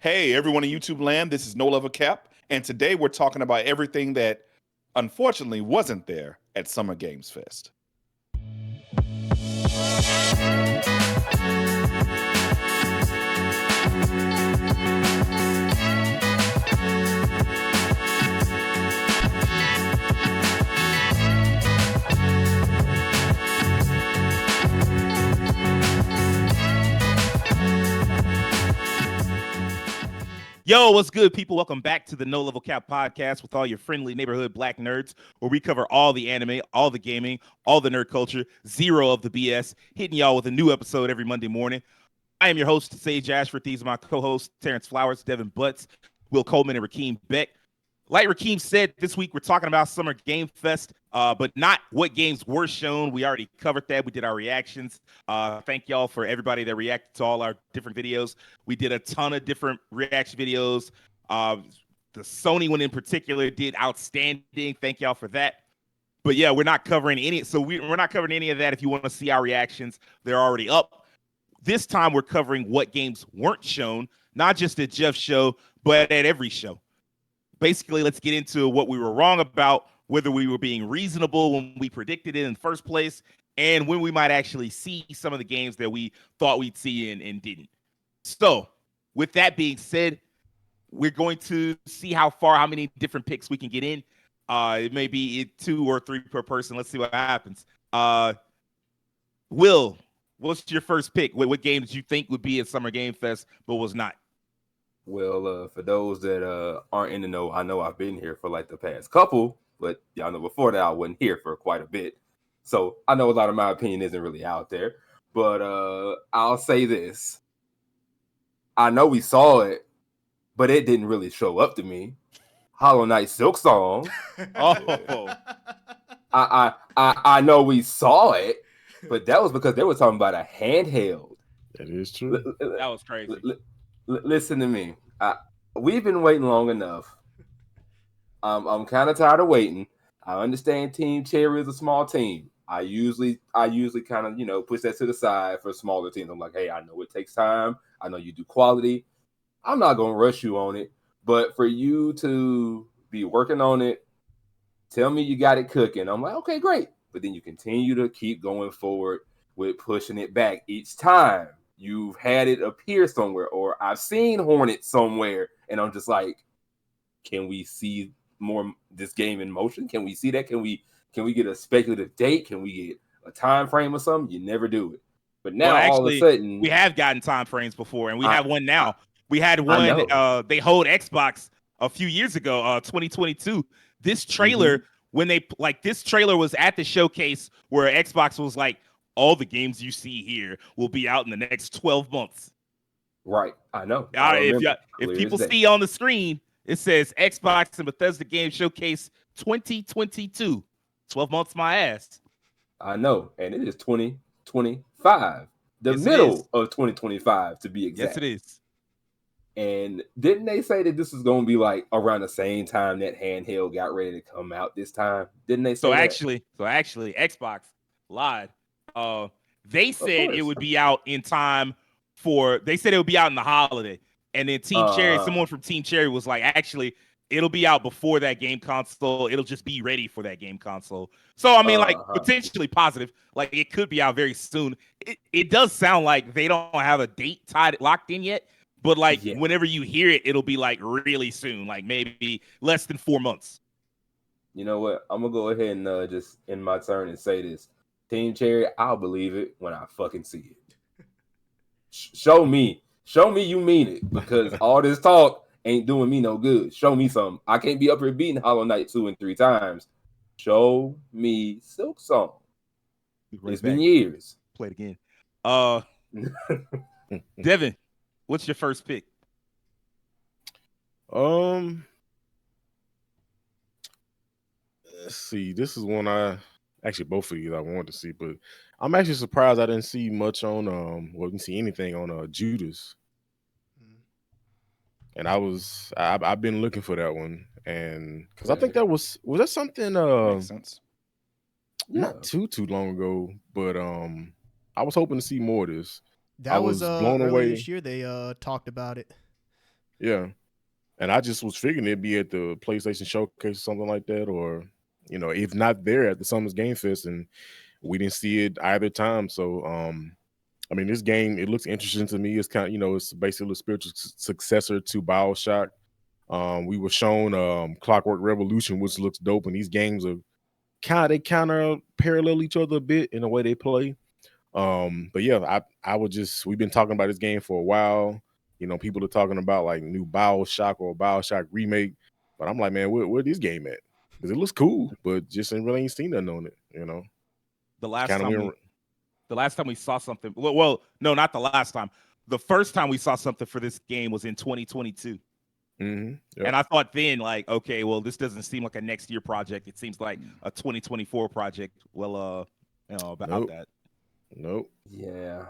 Hey, everyone in YouTube land, this is No Level Cap, and today we're talking about everything that unfortunately wasn't there at Summer Games Fest. Yo, what's good, people? Welcome back to the No Level Cap podcast with all your friendly neighborhood black nerds, where we cover all the anime, all the gaming, all the nerd culture, zero of the BS, hitting y'all with a new episode every Monday morning. I am your host, Sage Ashford. These are my co-hosts, Terrence Flowers, Devin Butts, Will Coleman, and Rakeem Beck. Like Rakeem said, this week we're talking about Summer Game Fest, but not what games were shown. We already covered that. We did our reactions. Thank y'all for everybody that reacted to all our different videos. We did a ton of different reaction videos. The Sony one in particular did outstanding. Thank y'all for that. But yeah, we're not covering any. So we're not covering any of that. If you want to see our reactions, they're already up. This time we're covering what games weren't shown, not just at Jeff's show, but at every show. Basically, let's get into what we were wrong about, whether we were being reasonable when we predicted it in the first place, and when we might actually see some of the games that we thought we'd see and didn't. So, with that being said, we're going to see how many different picks we can get in. It may be 2 or 3 per person. Let's see what happens. Will, what's your first pick? What game did you think would be at Summer Game Fest but was not? Well, for those that aren't in the know, I know I've been here for like the past couple, but y'all know before that I wasn't here for quite a bit. So I know a lot of my opinion isn't really out there, but I'll say this. I know we saw it, but it didn't really show up to me. Hollow Knight Silksong. Oh. I know we saw it, but that was because they were talking about a handheld. That is true. That was crazy. Listen to me. We've been waiting long enough. I'm kind of tired of waiting. I understand Team Cherry is a small team. I usually kind of push that to the side for smaller teams. I'm like, hey, I know it takes time. I know you do quality. I'm not gonna rush you on it, but for you to be working on it, tell me you got it cooking. I'm like, okay, great. But then you continue to keep going forward with pushing it back each time. You've had it appear somewhere, or I've seen Hornet somewhere, and I'm just like, can we see more this game in motion? Can we see that? Can we get a speculative date? Can we get a time frame or something? You never do it. But now all of a sudden, we have gotten time frames before, and we have one now. We had one. They hold Xbox a few years ago, 2022. This trailer, when this trailer was at the showcase where Xbox was like, all the games you see here will be out in the next 12 months. Right. I know. If people see on the screen, it says Xbox and Bethesda Game Showcase 2022. 12 months my ass. I know. And it is 2025. The middle of 2025 to be exact. Yes, it is. And didn't they say that this is going to be like around the same time that handheld got ready to come out this time? Didn't they say that? So actually, Xbox lied. They said it would be out in time they said it would be out in the holiday. And then Team Cherry, someone from Team Cherry was like, actually, it'll be out before that game console. It'll just be ready for that game console. So, I mean, potentially positive. Like, it could be out very soon. It does sound like they don't have a date locked in yet. But, whenever you hear it, it'll be, really soon. Like, maybe less than 4 months. You know what? I'm going to go ahead and just end my turn and say this. Team Cherry, I'll believe it when I fucking see it. Show me you mean it, because all this talk ain't doing me no good. Show me something. I can't be up here beating Hollow Knight 2 and 3 times. Show me Silksong. It's been years. Play it again. Devin, what's your first pick? Let's see. This is one actually both of these I wanted to see, but I'm actually surprised I didn't see much on didn't see anything on Judas. And I've been looking for that one, and because I think that was that something Makes sense. Not too long ago, but I was hoping to see more of this. That was blown earlier away this year. They talked about it. Yeah. And I just was figuring it'd be at the PlayStation Showcase or something like that, or if not there at the Summers Game Fest, and we didn't see it either time. So, I mean, this game, it looks interesting to me. It's kind of, it's basically a spiritual successor to BioShock. We were shown Clockwork Revolution, which looks dope, and these games are kind of parallel each other a bit in the way they play. But yeah, we've been talking about this game for a while. People are talking about like new BioShock or BioShock remake, but I'm like, man, where this game at? Because it looks cool, but just really ain't seen nothing on it. The It's last time we saw something. Well, no, not the last time. The first time we saw something for this game was in 2022. Yep. And I thought then, like, okay, well, this doesn't seem like a next year project. It seems like a 2024 project. Well, about that. Nope. Yeah.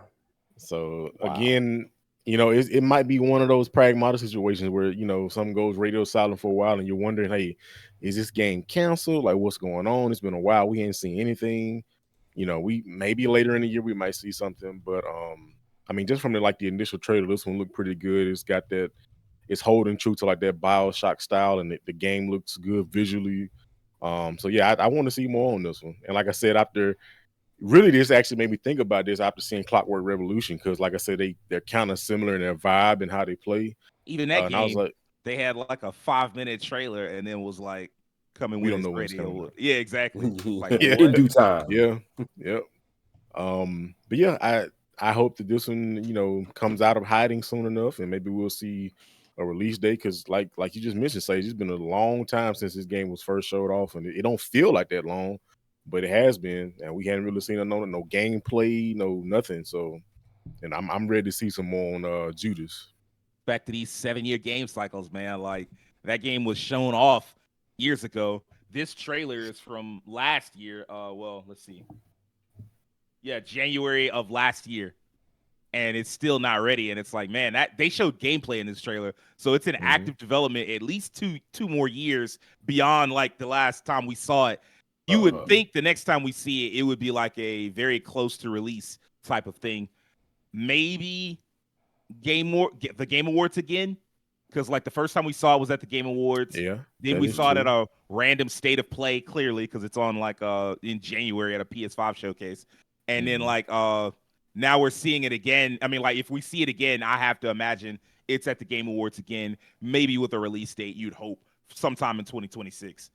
So Wow. again, it might be one of those pragmatic situations where something goes radio silent for a while, and you're wondering, hey, is this game canceled? Like, what's going on? It's been a while. We ain't seen anything. We maybe later in the year we might see something, but I mean, just from the initial trailer, this one looked pretty good. It's got that. It's holding true to like that BioShock style, and the game looks good visually. So yeah, I want to see more on this one. And like I said, this actually made me think about this after seeing Clockwork Revolution, because like I said, they're kind of similar in their vibe and how they play. Even that game, I was like, they had like a 5-minute trailer, and then was like, coming we with don't know its what's coming radio. up. Yeah, exactly. Like, Yeah. In due time. Yeah, yep. But yeah, I hope that this one, comes out of hiding soon enough, and maybe we'll see a release date, because like you just mentioned, Sage, it's been a long time since this game was first showed off, and it don't feel like that long, but it has been, and we hadn't really seen no gameplay, no nothing. So, and I'm ready to see some more on Judas. Back to these 7-year game cycles, man. Like, that game was shown off years ago. This trailer is from last year. Well, let's see. Yeah, January of last year. And it's still not ready. And it's like, man, that they showed gameplay in this trailer. So it's in active development at least two more years beyond like the last time we saw it. You would think the next time we see it, it would be like a very close to release type of thing. Maybe the Game Awards again. Because like the first time we saw it was at the Game Awards. Yeah. Then we saw it at a random state of play, clearly, because it's on like in January at a PS5 showcase. And then like now we're seeing it again. I mean, like if we see it again, I have to imagine it's at the Game Awards again, maybe with a release date, you'd hope sometime in 2026,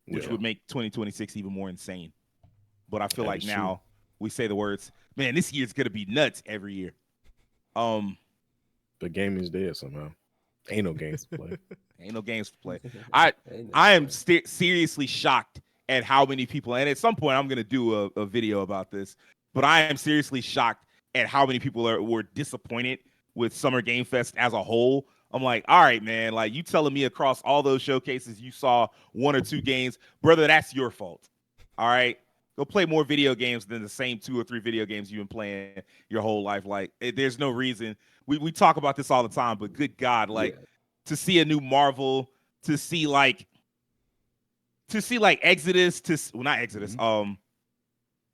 which would make 2026 even more insane. But I feel like now we say the words, man, this year's gonna be nuts every year. The game is dead somehow. Ain't no games to play. Ain't no games to play. I am seriously shocked at how many people, and at some point I'm gonna do a video about this, but I am seriously shocked at how many people were disappointed with Summer Game Fest as a whole. I'm like, all right, man, like you telling me across all those showcases you saw 1 or 2 games, brother, that's your fault. All right, go play more video games than the same 2 or 3 video games you've been playing your whole life. Like, there's no reason. We talk about this all the time, but good God, like to see a new Marvel, to see like Exodus, not Exodus,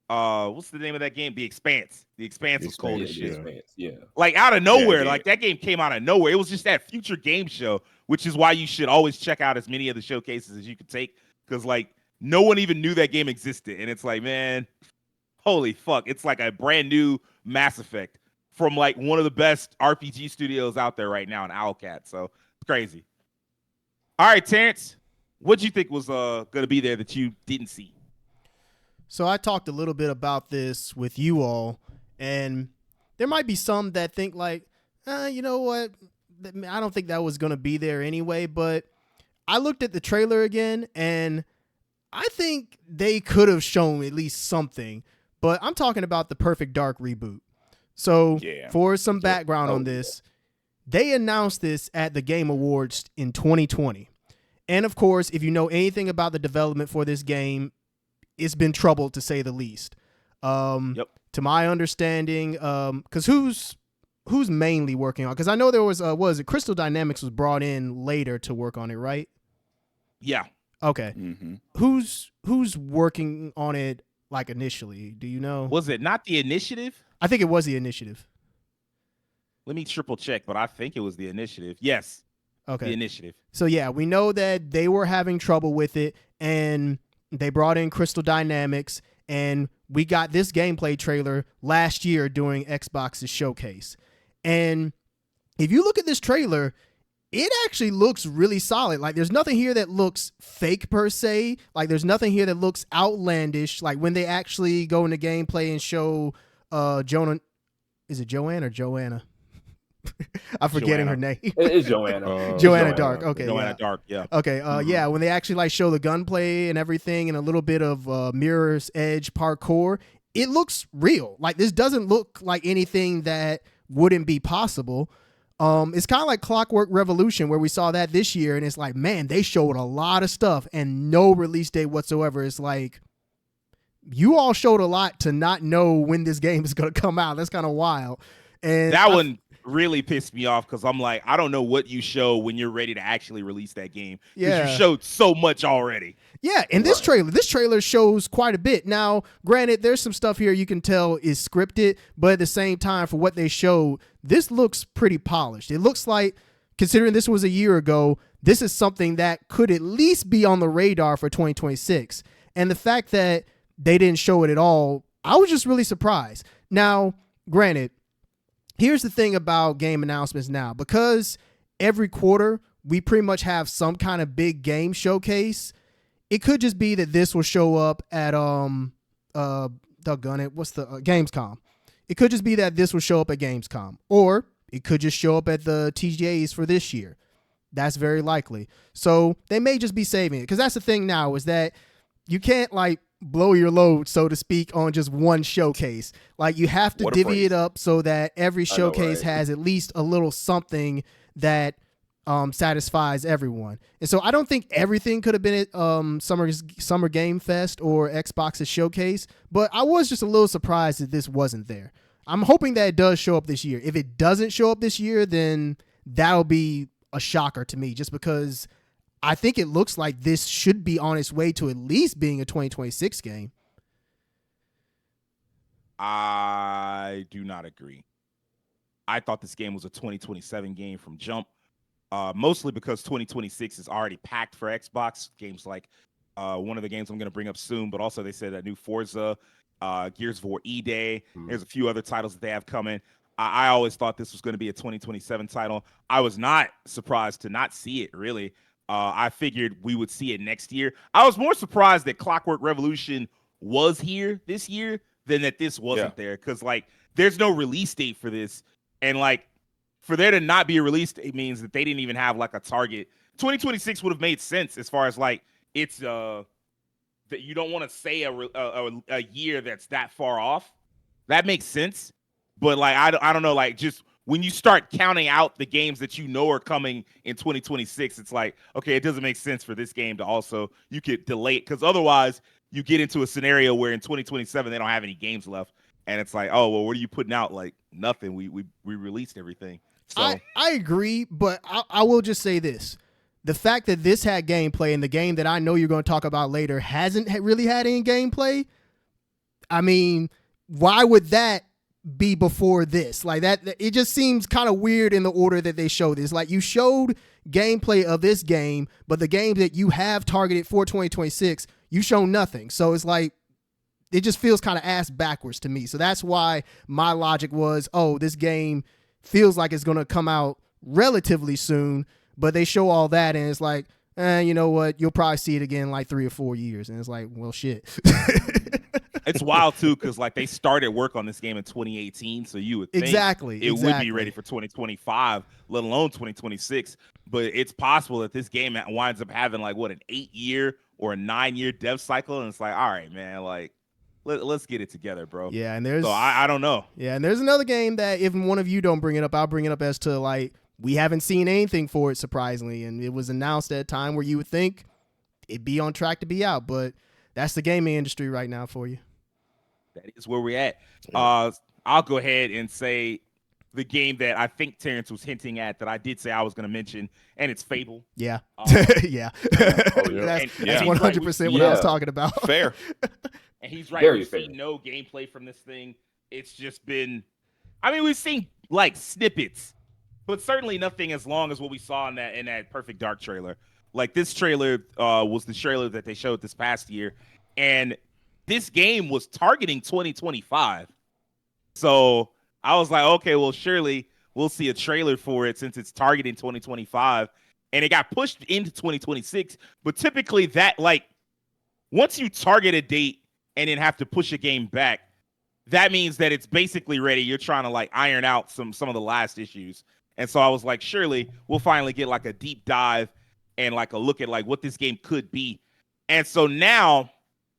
what's the name of that game? The Expanse. The Expanse was cold as shit. Yeah. Like out of nowhere, like that game came out of nowhere. It was just that future game show, which is why you should always check out as many of the showcases as you could take, because like no one even knew that game existed, and it's like, man, holy fuck, it's like a brand new Mass Effect from like one of the best RPG studios out there right now in Owlcat. So it's crazy. All right, Terrence, what'd you think was going to be there that you didn't see? So I talked a little bit about this with you all, and there might be some that think like, you know what? I don't think that was going to be there anyway, but I looked at the trailer again, and I think they could have shown at least something, but I'm talking about the Perfect Dark reboot. So for some background on this, they announced this at the Game Awards in 2020. And of course, if you know anything about the development for this game, it's been troubled to say the least. To my understanding, because who's mainly working on? Because I know there was Crystal Dynamics was brought in later to work on it, right? Yeah. Okay. Mm-hmm. Who's working on it like initially? Do you know? Was it not the Initiative? I think it was the Initiative. Let me triple check, but I think it was the Initiative. Yes. Okay. The initiative. So yeah, we know that they were having trouble with it, and they brought in Crystal Dynamics, and we got this gameplay trailer last year during Xbox's showcase. And if you look at this trailer, it actually looks really solid. Like, there's nothing here that looks fake per se. Like, there's nothing here that looks outlandish. Like, when they actually go into gameplay and show Jonah, is it Joanne or Joanna? I'm forgetting her name. It's Joanna. Joanna Dark. Okay. Joanna Yeah. Dark. Yeah. Okay. Yeah. When they actually like show the gunplay and everything and a little bit of Mirror's Edge parkour, it looks real. Like, this doesn't look like anything that wouldn't be possible. It's kind of like Clockwork Revolution, where we saw that this year, and it's like, man, they showed a lot of stuff and no release date whatsoever. It's like, you all showed a lot to not know when this game is going to come out. That's kind of wild. And that one really pissed me off because I'm like, I don't know what you show when you're ready to actually release that game. Yeah. You showed so much already. Yeah, and this trailer shows quite a bit. Now, granted, there's some stuff here you can tell is scripted, but at the same time, for what they showed, this looks pretty polished. It looks like, considering this was a year ago, this is something that could at least be on the radar for 2026. And the fact that they didn't show it at all, I was just really surprised. Now, granted, here's the thing about game announcements now. Because every quarter, we pretty much have some kind of big game showcase, it could just be that this will show up at Gamescom. It could just be that this will show up at Gamescom, or it could just show up at the TGAs for this year. That's very likely. So they may just be saving it, because that's the thing now, is that you can't like blow your load, so to speak, on just one showcase. Like, you have to divvy it up so that every showcase has at least a little something that satisfies everyone. And so I don't think everything could have been at Summer Game Fest or Xbox's showcase, but I was just a little surprised that this wasn't there. I'm hoping that it does show up this year. If it doesn't show up this year, then that'll be a shocker to me, just because I think it looks like this should be on its way to at least being a 2026 game. I do not agree. I thought this game was a 2027 game from jump. Mostly because 2026 is already packed for Xbox. Games like one of the games I'm going to bring up soon, but also they said a new Forza, Gears of War E-Day. There's a few other titles that they have coming. I always thought this was going to be a 2027 title. I was not surprised to not see it, really. I figured we would see it next year. I was more surprised that Clockwork Revolution was here this year than that this wasn't there, because like there's no release date for this, and like for there to not be a release date means that they didn't even have like a target. 2026 would have made sense as far as like it's that you don't want to say a year that's that far off. That makes sense, but like I don't know, like just when you start counting out the games that you know are coming in 2026, it's like, okay, it doesn't make sense for this game to also, you could delay it, because otherwise you get into a scenario where in 2027 they don't have any games left, and it's like, oh well, what are you putting out? Like nothing. We released everything. So I agree, but I will just say this. The fact that this had gameplay and the game that I know you're going to talk about later hasn't really had any gameplay, I mean, why would that be before this? Like that, it just seems kind of weird in the order that they showed this. Like, you showed gameplay of this game, but the game that you have targeted for 2026, you show nothing. So it's like, it just feels kind of ass backwards to me. So that's why my logic was, oh, this game feels like it's going to come out relatively soon, but they show all that and it's like, you know what? You'll probably see it again in like 3 or 4 years. And it's like, well, shit. It's wild too, because like they started work on this game in 2018, so you would think it would be ready for 2025, let alone 2026. But it's possible that this game winds up having like what, an 8-year or a 9-year dev cycle, and it's like, all right, man, like let's get it together, bro. Yeah, and there's I don't know. Yeah, and there's another game that if one of you don't bring it up, I'll bring it up as to like we haven't seen anything for it, surprisingly, and it was announced at a time where you would think it'd be on track to be out, but that's the gaming industry right now for you. That is where we're at. I'll go ahead and say the game that I think Terrence was hinting at that I did say I was going to mention, and it's Fable. Yeah. Yeah. That's 100% what I was talking about. Fair. And he's right. We've seen no gameplay from this thing. It's just been, I mean, we've seen like snippets, but certainly nothing as long as what we saw in that Perfect Dark trailer. Like this trailer was the trailer that they showed this past year, and this game was targeting 2025. So I was like, okay, well, surely we'll see a trailer for it since it's targeting 2025, and it got pushed into 2026. But typically, that like once you target a date and then have to push a game back, that means that it's basically ready. You're trying to like iron out some of the last issues. And so I was like, surely we'll finally get like a deep dive and like a look at like what this game could be. And so now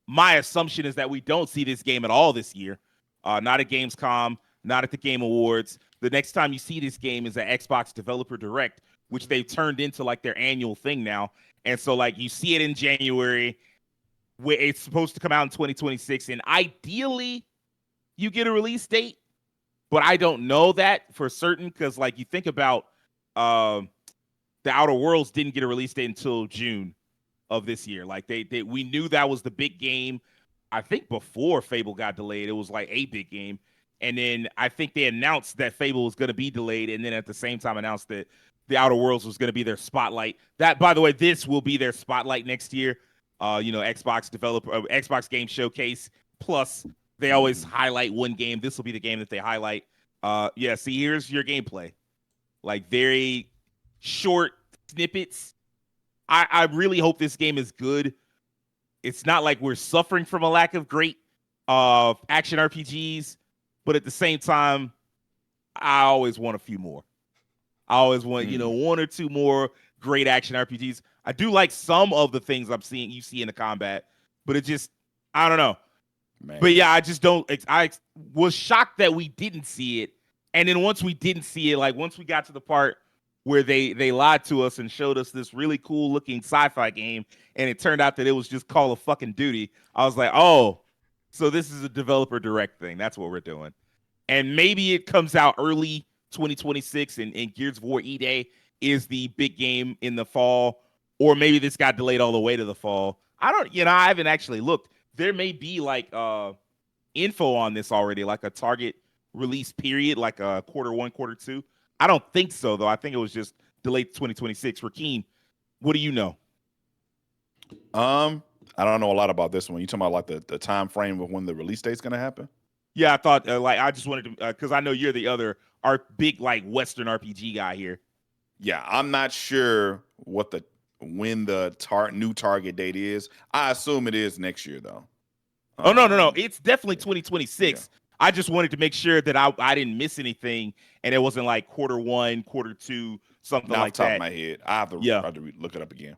my assumption is that we don't see this game at all this year. Not at Gamescom, not at the Game Awards. The next time you see this game is at Xbox Developer Direct, which they've turned into like their annual thing now. And so like you see it in January, where it's supposed to come out in 2026, and ideally you get a release date, but I don't know that for certain because like you think about the Outer Worlds didn't get a release date until June of this year. Like we knew that was the big game. I think before Fable got delayed, it was like a big game. And then I think they announced that Fable was going to be delayed, and then at the same time announced that the Outer Worlds was going to be their spotlight. That, by the way, this will be their spotlight next year. Xbox Game Showcase. Plus, they always highlight one game. This will be the game that they highlight. See, here's your gameplay. Like very short snippets. I really hope this game is good. It's not like we're suffering from a lack of great action RPGs, but at the same time, I always want a few more. I always want, one or two more great action RPGs. I do like some of the things you see in the combat, but it just, I don't know. Man. But yeah, I just don't, I was shocked that we didn't see it. And then once we didn't see it, like once we got to the part where they lied to us and showed us this really cool looking sci-fi game, and it turned out that it was just Call of fucking Duty, I was like, oh, so this is a developer direct thing. That's what we're doing. And maybe it comes out early 2026 and Gears of War E-Day is the big game in the fall, or maybe this got delayed all the way to the fall. I haven't actually looked. There may be like info on this already, like a target release period, like a Q1, Q2. I don't think so, though. I think it was just delayed 2026. Rakeem, what do you know? I don't know a lot about this one. You talking about like the time frame of when the release date's going to happen? Yeah, I thought I just wanted to because I know you're the other big like Western RPG guy here. Yeah, I'm not sure when the new target date is. I assume it is next year though. No. It's definitely 2026. Yeah. I just wanted to make sure that I didn't miss anything and it wasn't like Q1, Q2, something like that. Off the top of my head, I have to look it up again.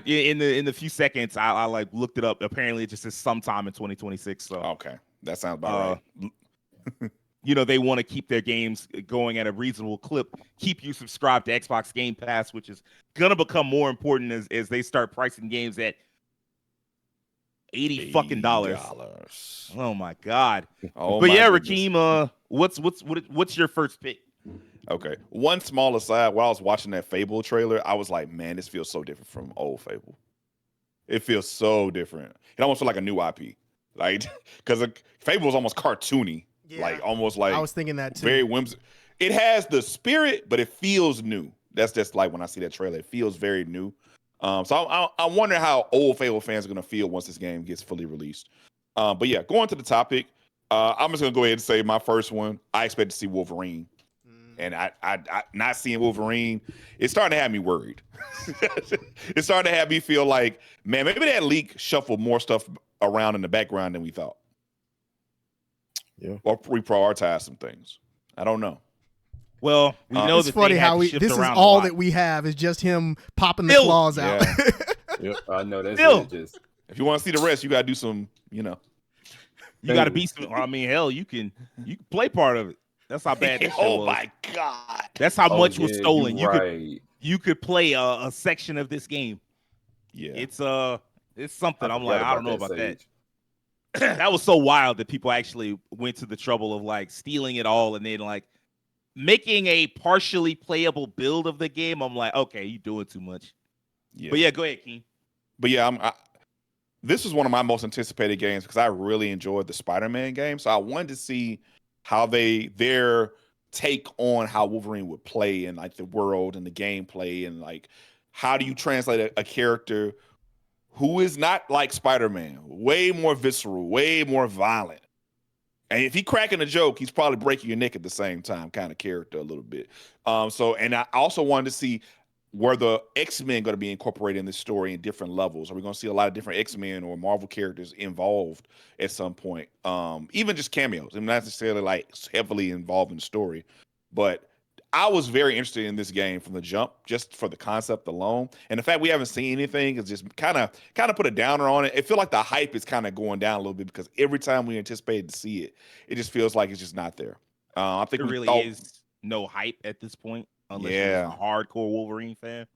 In the few seconds I like looked it up. Apparently it just says sometime in 2026. So okay, that sounds about right. They want to keep their games going at a reasonable clip, keep you subscribed to Xbox Game Pass, which is gonna become more important as they start pricing games at $80 fucking dollars. Oh my god! But yeah, Rakeem, what's your first pick? Okay, one small aside. While I was watching that Fable trailer, I was like, man, this feels so different from old Fable. It feels so different. It almost feels like a new IP, like because Fable was almost cartoony. Yeah. Like almost like I was thinking that too. Very whimsical. It has the spirit, but it feels new. That's just like when I see that trailer, it feels very new. So I wonder how old Fable fans are gonna feel once this game gets fully released. But yeah, going to the topic, I'm just gonna go ahead and say my first one. I expect to see Wolverine, and I not seeing Wolverine, it's starting to have me worried. It's starting to have me feel like, man, maybe that leak shuffled more stuff around in the background than we thought. Yeah. Or reprioritize some things. I don't know. Well, we know it's that funny how this is all that we have is just him popping the claws out. Yep, I know that's just. If you want to see the rest, you gotta do some. You got to be some. I mean, hell, you can play part of it. That's how bad this show was. Oh my god! That's how much was stolen. You could play a section of this game. Yeah, it's something. I'm like, I don't know about that. That was so wild that people actually went to the trouble of like stealing it all and then like making a partially playable build of the game. I'm like, okay, you doing too much. Yeah. But yeah, go ahead, King. But yeah, this was one of my most anticipated games because I really enjoyed the Spider-Man game. So I wanted to see how their take on how Wolverine would play and like the world and the gameplay and like how do you translate a character who is not like Spider-Man, way more visceral, way more violent. And if he cracking a joke, he's probably breaking your neck at the same time, kind of character a little bit. And I also wanted to see were the X-Men going to be incorporated in this story in different levels? Are we going to see a lot of different X-Men or Marvel characters involved at some point? Even just cameos. I'm not necessarily like heavily involved in the story, but I was very interested in this game from the jump, just for the concept alone. And the fact we haven't seen anything is just kind of put a downer on it. It feels like the hype is kind of going down a little bit because every time we anticipated to see it, it just feels like it's just not there. I think there we really thought, is no hype at this point, unless you're a hardcore Wolverine fan.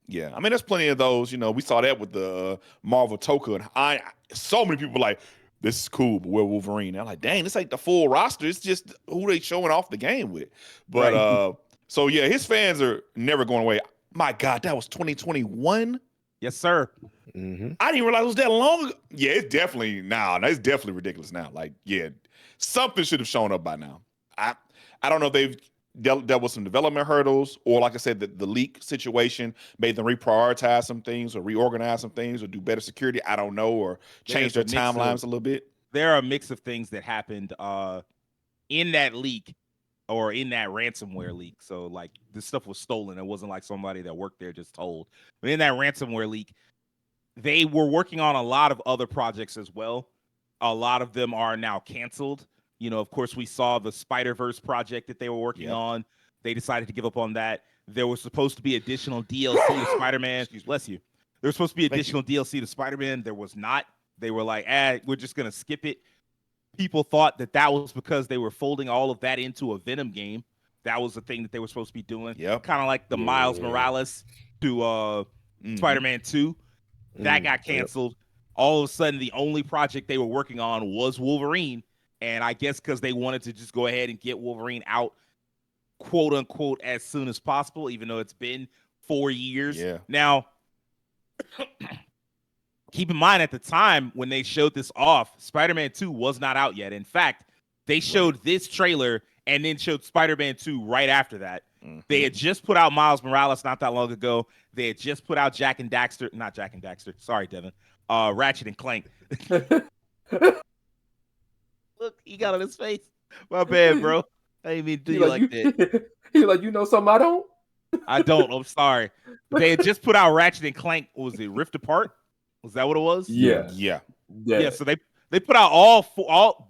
Yeah, I mean, there's plenty of those. You know, we saw that with the Marvel Toka, and so many people like, this is cool, but we're Wolverine. And I'm like, dang, this ain't the full roster. It's just who they showing off the game with. But so yeah, his fans are never going away. My God, that was 2021. Yes, sir. Mm-hmm. I didn't realize it was that long ago. Yeah, it's definitely it's definitely ridiculous now. Like, yeah, something should have shown up by now. I don't know if they've dealt with some development hurdles, or like I said, the leak situation made them reprioritize some things or reorganize some things or do better security. I don't know, or change their timelines a little bit. There are a mix of things that happened in that leak or in that ransomware leak. So like this stuff was stolen. It wasn't like somebody that worked there just told. But in that ransomware leak, they were working on a lot of other projects as well. A lot of them are now canceled. You know, of course, we saw the Spider-Verse project that they were working on. They decided to give up on that. There was supposed to be additional DLC to Spider-Man. Bless you. There was supposed to be additional DLC to Spider-Man. There was not. They were like, we're just going to skip it. People thought that was because they were folding all of that into a Venom game. That was the thing that they were supposed to be doing. Yep. Kind of like the Miles Morales to Spider-Man 2. That got canceled. All of a sudden, the only project they were working on was Wolverine. And I guess because they wanted to just go ahead and get Wolverine out, quote unquote, as soon as possible, even though it's been 4 years. Yeah. Now, keep in mind at the time when they showed this off, Spider-Man 2 was not out yet. In fact, they showed this trailer and then showed Spider-Man 2 right after that. Mm-hmm. They had just put out Miles Morales not that long ago. They had just put out not Jack and Daxter. Sorry, Devin. Ratchet and Clank. Look, he got on his face. My bad, bro. I didn't mean to do you like that. He's like, you know something I don't? I don't. I'm sorry. They had just put out Ratchet and Clank. What was it, Rift Apart? Was that what it was? Yeah. So they put out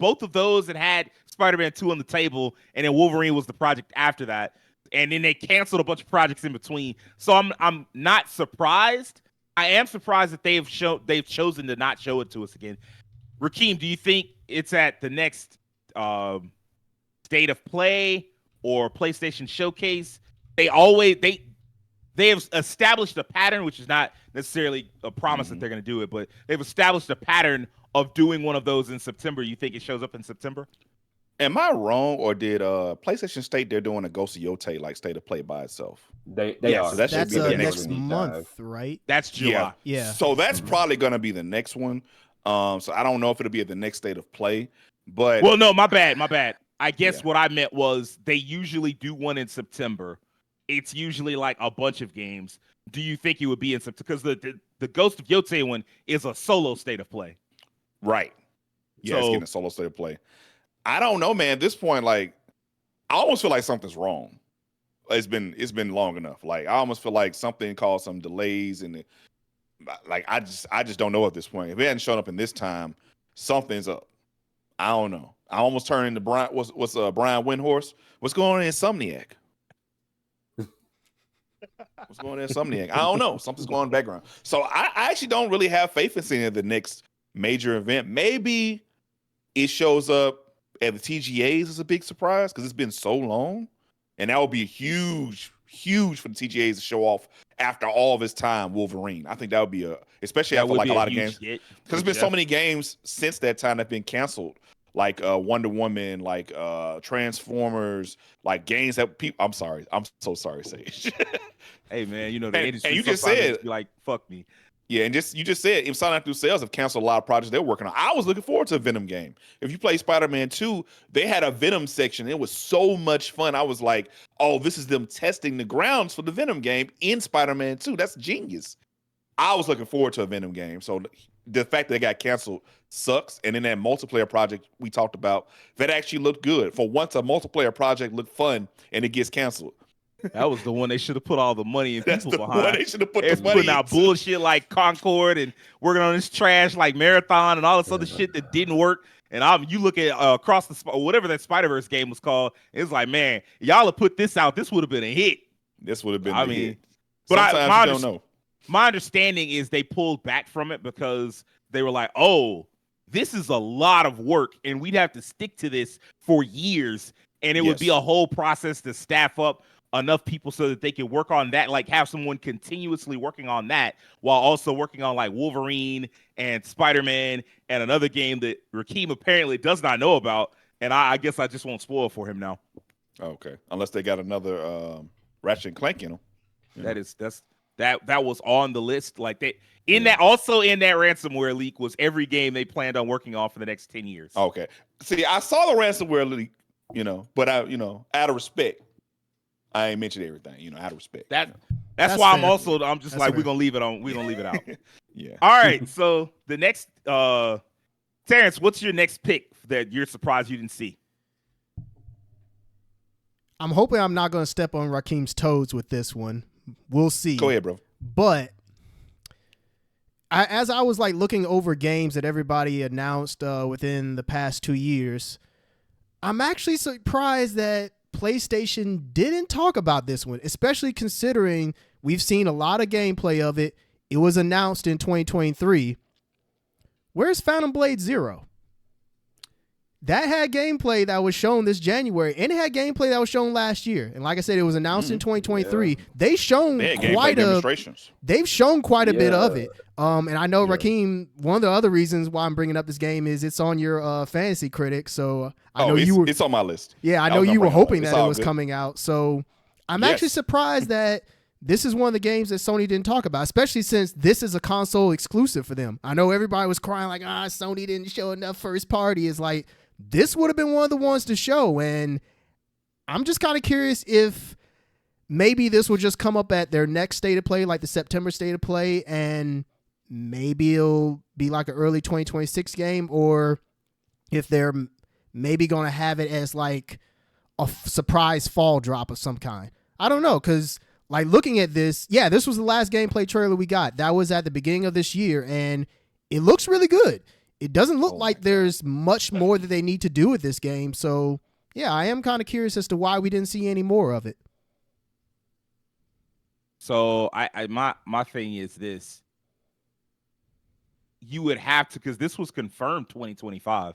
both of those and had Spider-Man 2 on the table, and then Wolverine was the project after that. And then they canceled a bunch of projects in between. So I'm not surprised. I am surprised that they've chosen to not show it to us again. Rakeem, do you think it's at the next State of Play or PlayStation Showcase? They have established a pattern, which is not necessarily a promise that they're going to do it, but they've established a pattern of doing one of those in September. You think it shows up in September? Am I wrong, or did PlayStation state they're doing a Ghost of Yote like State of Play by itself? They are. So that should That's be the next month, right? That's July. Yeah. So that's probably going to be the next one. So I don't know if it'll be at the next State of Play, but no, my bad. I guess what I meant was they usually do one in September. It's usually like a bunch of games. Do you think it would be in September? Because the Ghost of Yote one is a solo State of Play. Right. Yeah, it's getting a solo State of Play. I don't know, man. At this point, like, I almost feel like something's wrong. It's been long enough. Like, I almost feel like something caused some delays, and like I just don't know at this point. If it hadn't shown up in this time, something's up. I don't know. I almost turned into Brian. What's Brian Windhorse? What's going on in Insomniac? What's going on in Insomniac? I don't know. Something's going on in the background. So I actually don't really have faith in seeing the next major event. Maybe it shows up at the TGAs as a big surprise because it's been so long, and that would be huge for the TGAs to show off after all of this time Wolverine. I think that would be especially after like a lot of games, because there's been so many games since that time that have been canceled, like Wonder Woman, like Transformers, like games that people. I'm sorry, I'm so sorry, Sage. Hey man, you know the industry. And you just said be like, fuck me. Yeah, and you just said if Sonic through Sales have canceled a lot of projects they're working on. I was looking forward to a Venom game. If you play Spider-Man 2, they had a Venom section. It was so much fun. I was like, oh, this is them testing the grounds for the Venom game in Spider-Man 2. That's genius. I was looking forward to a Venom game. So the fact that it got canceled sucks. And then that multiplayer project we talked about, that actually looked good. For once a multiplayer project looked fun and it gets canceled. That was the one they should have put all the money and That's people the behind. one they should have put It's the money putting out into. bullshit like Concord and working on this trash like Marathon and all this other shit that didn't work. And you look at Across the whatever that Spider-Verse game was called. It's like, man, y'all have put this out. This would have been a hit. This would have been I the mean, hit. but Sometimes you don't know. My understanding is they pulled back from it because they were like, oh, this is a lot of work and we'd have to stick to this for years. And it would be a whole process to staff up enough people so that they can work on that, like have someone continuously working on that while also working on like Wolverine and Spider-Man and another game that Rakeem apparently does not know about. And I guess I just won't spoil for him now. Okay. Unless they got another Ratchet and Clank in them. That was on the list. Like that in that ransomware leak was every game they planned on working on for the next 10 years. Okay. See, I saw the ransomware leak, but out of respect, I ain't mentioned everything, out of respect. That's fair. why I'm just That's like, fair. we're gonna leave it out. Yeah. All right. So the next Terrence, what's your next pick that you're surprised you didn't see? I'm hoping I'm not going to step on Rakeem's toes with this one. We'll see. Go ahead, bro. But as I was like looking over games that everybody announced within the past 2 years, I'm actually surprised that PlayStation didn't talk about this one, especially considering we've seen a lot of gameplay of it. It was announced in 2023. Where's Phantom Blade Zero? That had gameplay that was shown this January, and it had gameplay that was shown last year. And like I said, it was announced in 2023. Yeah. They've shown demonstrations. They've shown quite a bit of it. And I know, Yeah. Rakeem, one of the other reasons why I'm bringing up this game is it's on your fantasy critic. So I know it's on my list. Yeah, I I know was you gonna were bring it up. hoping It's that it all was good. coming out. So I'm Yes. actually surprised that this is one of the games that Sony didn't talk about, especially since this is a console exclusive for them. I know everybody was crying like, Sony didn't show enough first party. It's like, this would have been one of the ones to show. And I'm just kind of curious if maybe this will just come up at their next state of play, like the September state of play, and maybe it'll be like an early 2026 game, or if they're maybe going to have it as like a surprise fall drop of some kind. I don't know, because like looking at this, this was the last gameplay trailer we got. That was at the beginning of this year, and it looks really good. It doesn't look like there's much more that they need to do with this game. So, yeah, I am kind of curious as to why we didn't see any more of it. So my thing is this. You would have to, because this was confirmed 2025.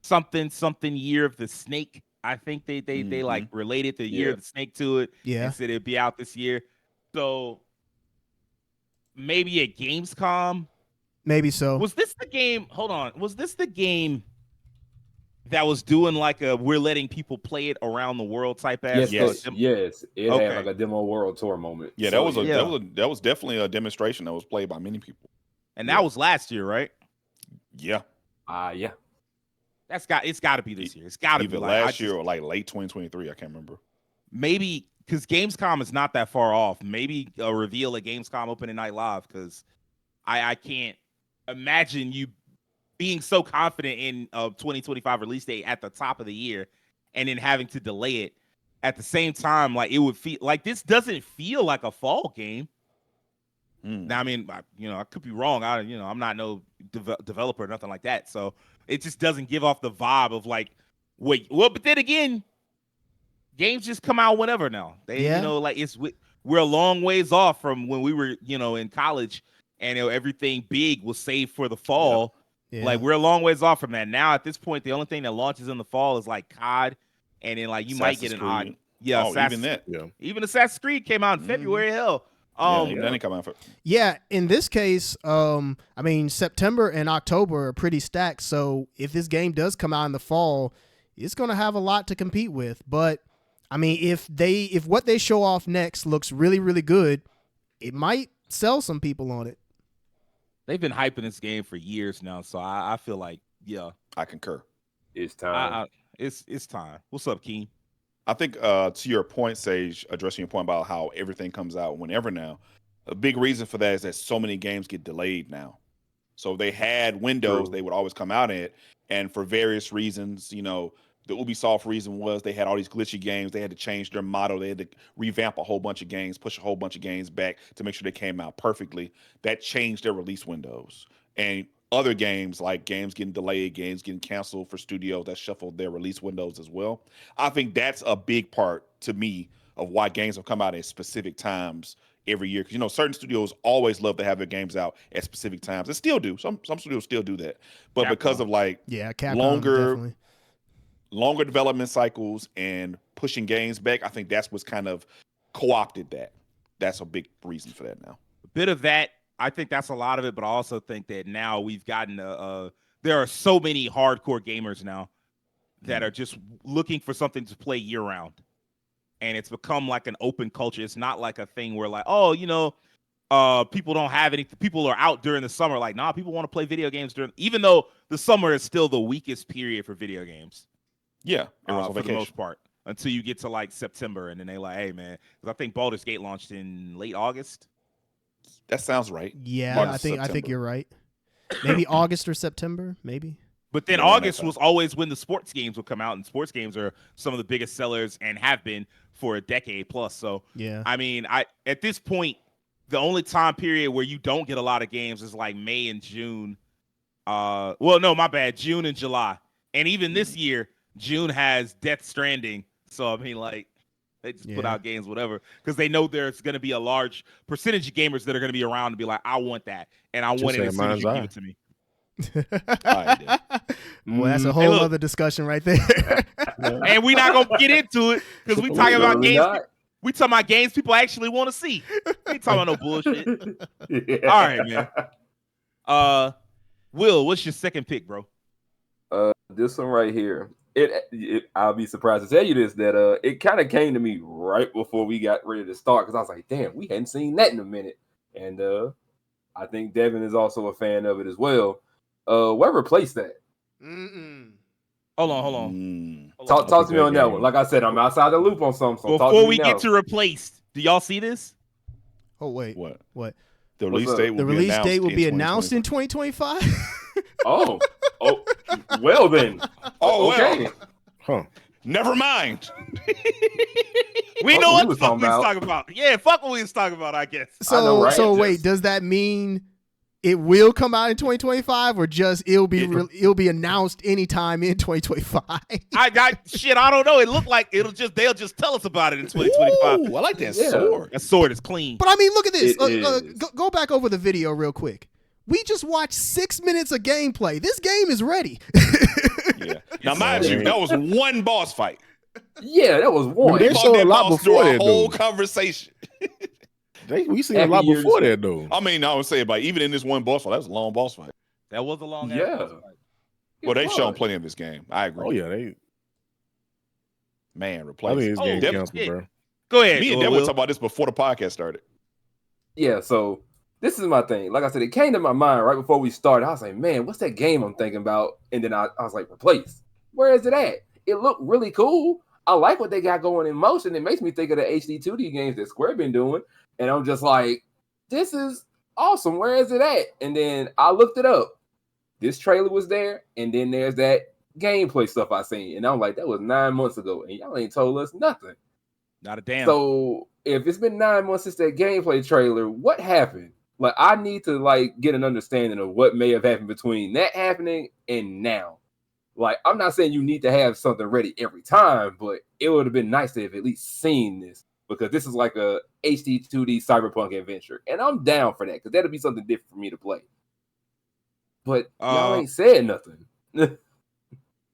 Something year of the snake. I think they like related the year of the snake to it. Yeah. And said it'd be out this year. So maybe at Gamescom. Maybe so. Was this the game? Hold on. Was this the game that was doing like a we're letting people play it around the world type ass? Yes. It Okay. had like a demo world tour moment. Yeah, So, that was definitely a demonstration that was played by many people. And that was last year, right? Yeah. yeah. It's got to be this year. It's got to be Either like last year or like late 2023. I can't remember. Maybe because Gamescom is not that far off. Maybe a reveal at Gamescom opening night live, because I can't imagine you being so confident in a 2025 release date at the top of the year and then having to delay it at the same time. Like, it would feel like this doesn't feel like a fall game. Now, I mean, I could be wrong. I'm not no developer or nothing like that. So it just doesn't give off the vibe of like, but then again, games just come out whenever now. We're a long ways off from when we were, in college, and everything big was saved for the fall. Yeah. Like, we're a long ways off from that. Now, at this point, the only thing that launches in the fall is like COD, and then like you might get an odd. Yeah, even that. Yeah. Even Assassin's Creed came out in February. Hell. That didn't come out for. Yeah, in this case, I mean, September and October are pretty stacked. So if this game does come out in the fall, it's going to have a lot to compete with. But I mean, if what they show off next looks really, really good, it might sell some people on it. They've been hyping this game for years now, so I feel like, I concur. It's time. It's time. What's up, Keen? I think to your point, Sage, addressing your point about how everything comes out whenever now, a big reason for that is that so many games get delayed now. So they had windows True. they would always come out at, and for various reasons, you know, the Ubisoft reason was they had all these glitchy games. They had to change their model. They had to revamp a whole bunch of games, push a whole bunch of games back to make sure they came out perfectly. That changed their release windows. And other games, like games getting delayed, games getting canceled for studios, that shuffled their release windows as well. I think that's a big part to me of why games have come out at specific times every year. Because, you know, certain studios always love to have their games out at specific times. They still do. Some studios still do that. But because of like Capcom, definitely. longer development cycles and pushing games back, I think that's what's kind of co-opted that. That's a big reason for that now. A bit of that. I think that's a lot of it, but I also think that now we've gotten there are so many hardcore gamers now that are just looking for something to play year round. And it's become like an open culture. It's not like a thing where like, oh, you know, people don't have any, people are out during the summer. Like, nah, people want to play video games even though the summer is still the weakest period for video games. Yeah, for the most part, until you get to like September, and then they like, hey man, because I think Baldur's Gate launched in late August. That sounds right. Yeah, I think you're right. Maybe August or September, maybe. But then August was always when the sports games would come out, and sports games are some of the biggest sellers and have been for a decade plus. So yeah, I mean, at this point, the only time period where you don't get a lot of games is like May and June. June and July, and even this year. June has Death Stranding, so I mean, like, they just put out games, whatever, because they know there's going to be a large percentage of gamers that are going to be around to be like, I want that, and I want it as soon as you give it to me. Well, that's a whole other discussion right there. And we're not gonna get into it because we talking about games. We talking about games people actually want to see. We ain't talking about no bullshit. Yeah. All right, man. Will, what's your second pick, bro? This one right here. I'll be surprised to tell you this, that it kind of came to me right before we got ready to start, because I was like, damn, we hadn't seen that in a minute. And I think Devin is also a fan of it as well. What replaced that? Hold on. Talk to me on that one. Like I said, I'm outside the loop on something. So before we get to replaced, do y'all see this? Oh wait, what? The release date will be announced in 2025. Oh, well then. Oh, okay. Well. Huh. Never mind. We know what the fuck we was talking about. Yeah, fuck what we was talking about, I guess. So wait, does that mean it will come out in 2025, or just it'll be announced anytime in 2025? I don't know. It looked like they'll just tell us about it in 2025. Ooh, I like that sword. That sword is clean. But I mean, look at this. Go back over the video real quick. We just watched 6 minutes of gameplay. This game is ready. Yeah. Now, mind you, that was one boss fight. Yeah, that was one. They showed a lot before that, whole conversation. We seen a lot before that, though. I mean, I would say, but even in this one boss fight, that was a long boss fight. That was a long boss fight. Well, they've shown plenty of this game. I agree. Oh, yeah. Replace. I think it's game canceled, bro. Go ahead. Me and Devin were talking about this before the podcast started. Yeah, so this is my thing. Like I said, it came to my mind right before we started. I was like, man, what's that game I'm thinking about? And then I was like, replace. Where is it at? It looked really cool. I like what they got going in motion. It makes me think of the HD 2D games that Square been doing. And I'm just like, this is awesome. Where is it at? And then I looked it up. This trailer was there. And then there's that gameplay stuff I seen. And I'm like, that was 9 months ago. And y'all ain't told us nothing. Not a damn. So if it's been 9 months since that gameplay trailer, what happened? Like, I need to get an understanding of what may have happened between that happening and now. Like, I'm not saying you need to have something ready every time, but it would have been nice to have at least seen this, because this is like a HD 2D cyberpunk adventure. And I'm down for that, because that'll be something different for me to play. But y'all ain't said nothing.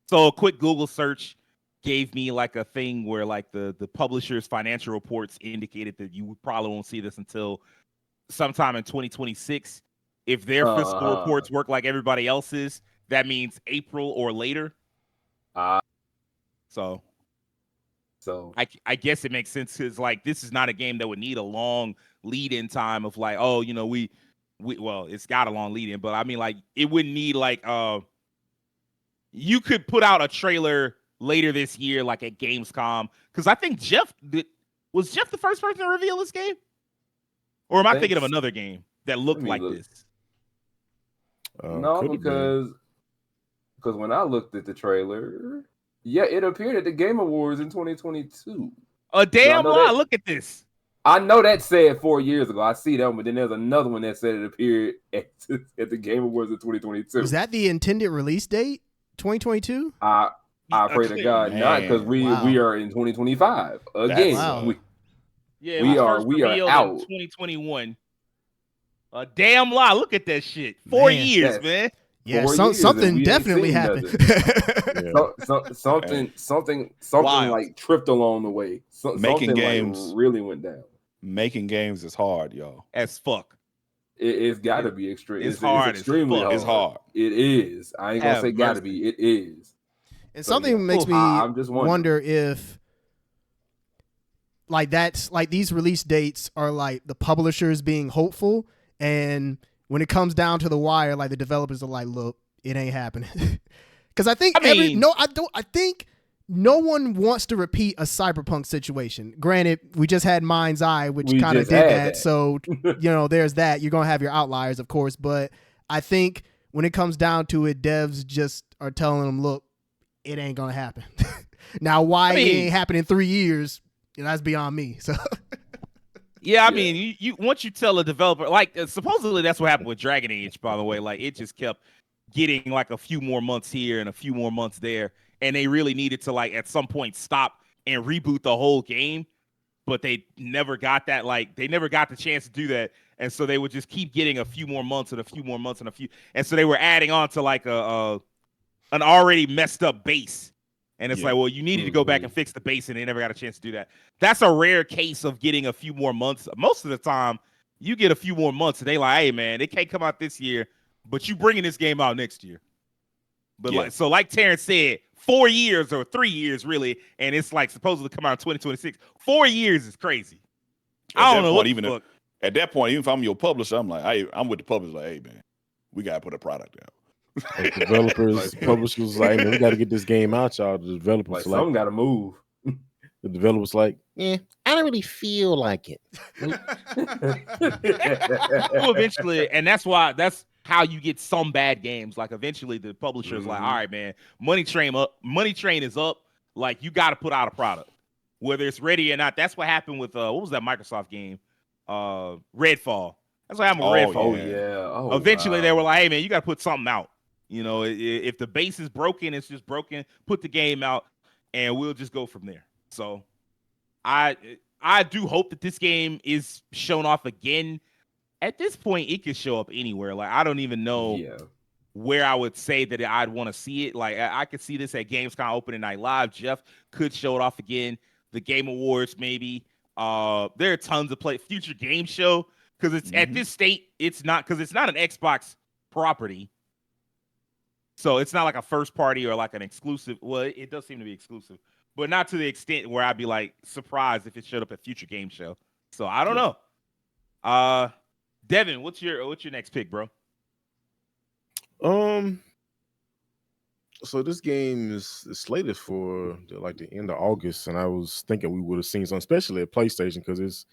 So a quick Google search gave me like a thing where like the publisher's financial reports indicated that you probably won't see this until sometime in 2026. If their fiscal reports work like everybody else's, that means April or later. So So I guess it makes sense because like this is not a game that would need a long lead in time of like, oh, you know, we well, it's got a long lead in, but I mean like it wouldn't need like you could put out a trailer later this year, like at Gamescom, because I think was Jeff the first person to reveal this game, or am I thinking of another game that looked like this? No, because when I looked at the trailer, yeah, it appeared at the Game Awards in 2022. A damn lie! Look at this. I know that said 4 years ago. I see that one, but then there's another one that said it appeared at the Game Awards in 2022. Was that the intended release date? 2022? I pray to God not, because we are in 2025 again. We are out. 2021. A damn lie! Look at that shit. 4 years, man. Yeah, something definitely happened. Something like tripped along the way. Making games like really went down. Making games is hard, yo. As fuck. It's got to be extreme. It's hard. It's extremely hard. It's hard. It is. I ain't gonna say got to be. It is. And something makes me wonder if, like, that's like these release dates are like the publishers being hopeful, and when it comes down to the wire, like the developers are like, "Look, it ain't happening." Because I think I think no one wants to repeat a Cyberpunk situation. Granted, we just had Mind's Eye, which kind of did that. So, you know, there's that. You're going to have your outliers, of course. But I think when it comes down to it, devs just are telling them, look, it ain't going to happen. Now, why it ain't happening in 3 years, you know, that's beyond me. So, yeah, I mean, you once you tell a developer, like, supposedly that's what happened with Dragon Age, by the way. Like, it just kept getting like a few more months here and a few more months there. And they really needed to, like, at some point stop and reboot the whole game. But they never got that. Like, they never got the chance to do that. And so they would just keep getting a few more months and a few more months and a few. And so they were adding on to, like, an already messed up base. And it's like, well, you needed to go back and fix the base, and they never got a chance to do that. That's a rare case of getting a few more months. Most of the time, you get a few more months, and they like, hey, man, it can't come out this year, but you bringing this game out next year. But like Terrence said, 4 years or 3 years really, and it's like supposedly come out in 2026. 4 years is crazy. I don't know what the fuck. At that point, even if I'm your publisher, I'm like, I'm with the publisher. Like, hey man, we gotta put a product out. Like developers, publishers, like, man, we got to get this game out, y'all. The developers, like some got to move. The developers, like, I don't really feel like it. Eventually, and that's how you get some bad games. Like eventually the publisher's like, all right, man, money train is up. Like you got to put out a product, whether it's ready or not. That's what happened with what was that Microsoft game? Redfall. That's what happened with Redfall. Eventually they were like, hey man, you got to put something out. You know, if the base is broken, it's just broken. Put the game out, and we'll just go from there. So, I do hope that this game is shown off again. At this point, it could show up anywhere. Like I don't even know where I would say that I'd want to see it. Like I could see this at Gamescom opening night live. Jeff could show it off again. The Game Awards, maybe. There are tons of future game show because it's at this state. It's not an Xbox property. So it's not like a first party or like an exclusive. Well, it does seem to be exclusive, but not to the extent where I'd be like surprised if it showed up at future game show. So I don't know. Devin, what's your next pick, bro? So this game is slated for like the end of August, and I was thinking we would have seen something, especially at PlayStation, because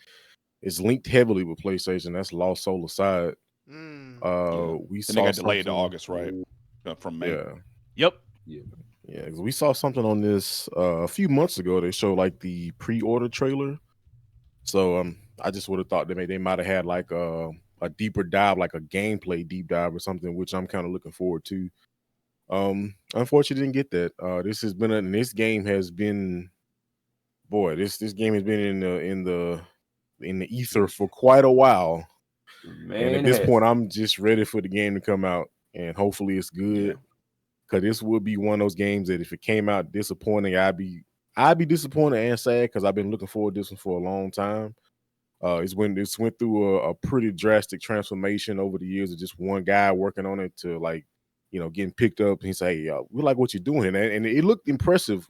it's linked heavily with PlayStation. That's Lost Soul aside. We saw they got delayed to August, right? From May. Yep. Yeah, because we saw something on this a few months ago. They showed like the pre-order trailer. So I just would have thought they might have had like a deeper dive, like a gameplay deep dive or something, which I'm kind of looking forward to. Unfortunately, didn't get that. This game has been in the ether for quite a while. Man, and at this point, I'm just ready for the game to come out. And hopefully it's good, because this would be one of those games that if it came out disappointing, I'd be disappointed and sad, because I've been looking forward to this one for a long time. It's went through a pretty drastic transformation over the years of just one guy working on it to, like, you know, getting picked up and he say, hey, we like what you're doing, and it looked impressive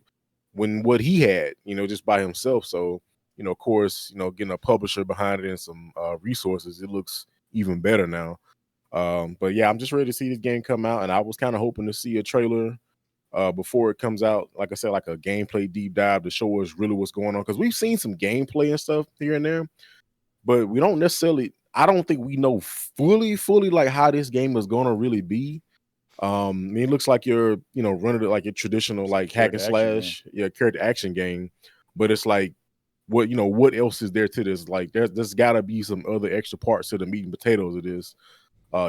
when what he had, just by himself. So, of course, getting a publisher behind it and some resources, it looks even better now. But yeah, I'm just ready to see this game come out, and I was kind of hoping to see a trailer before it comes out. Like I said, like a gameplay deep dive to show us really what's going on, because we've seen some gameplay and stuff here and there, but we don't necessarily. I don't think we know fully like how this game is going to really be. I mean, it looks like you're, running it like a traditional like hack and slash, character action game, but it's like, what else is there to this? Like, there's got to be some other extra parts to the meat and potatoes of this.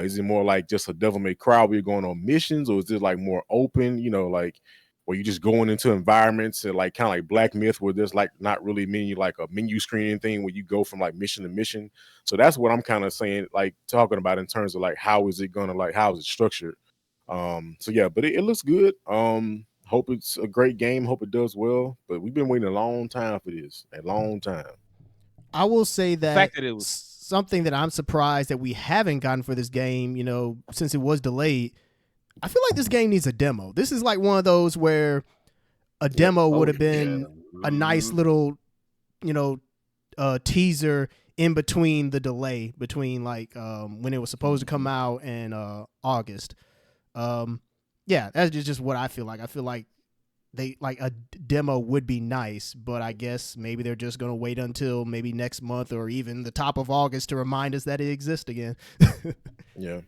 Is it more like just a Devil May Cry where you're going on missions, or is it like more open, like where you're just going into environments and like kind of like Black Myth where there's like not really like a menu screening thing where you go from like mission to mission. So that's what I'm kind of saying, like talking about in terms of like how is it structured? So yeah, but it looks good. Hope it's a great game, hope it does well, but we've been waiting a long time for this. A long time. I will say that, fact that it was something that I'm surprised that we haven't gotten for this game, since it was delayed. I feel like this game needs a demo. This is like one of those where a demo would have been a nice little, teaser in between the delay between like when it was supposed to come out and August. Yeah, that's just what I feel like. I feel like they like a demo would be nice, but I guess maybe they're just going to wait until maybe next month or even the top of August to remind us that it exists again. Yeah.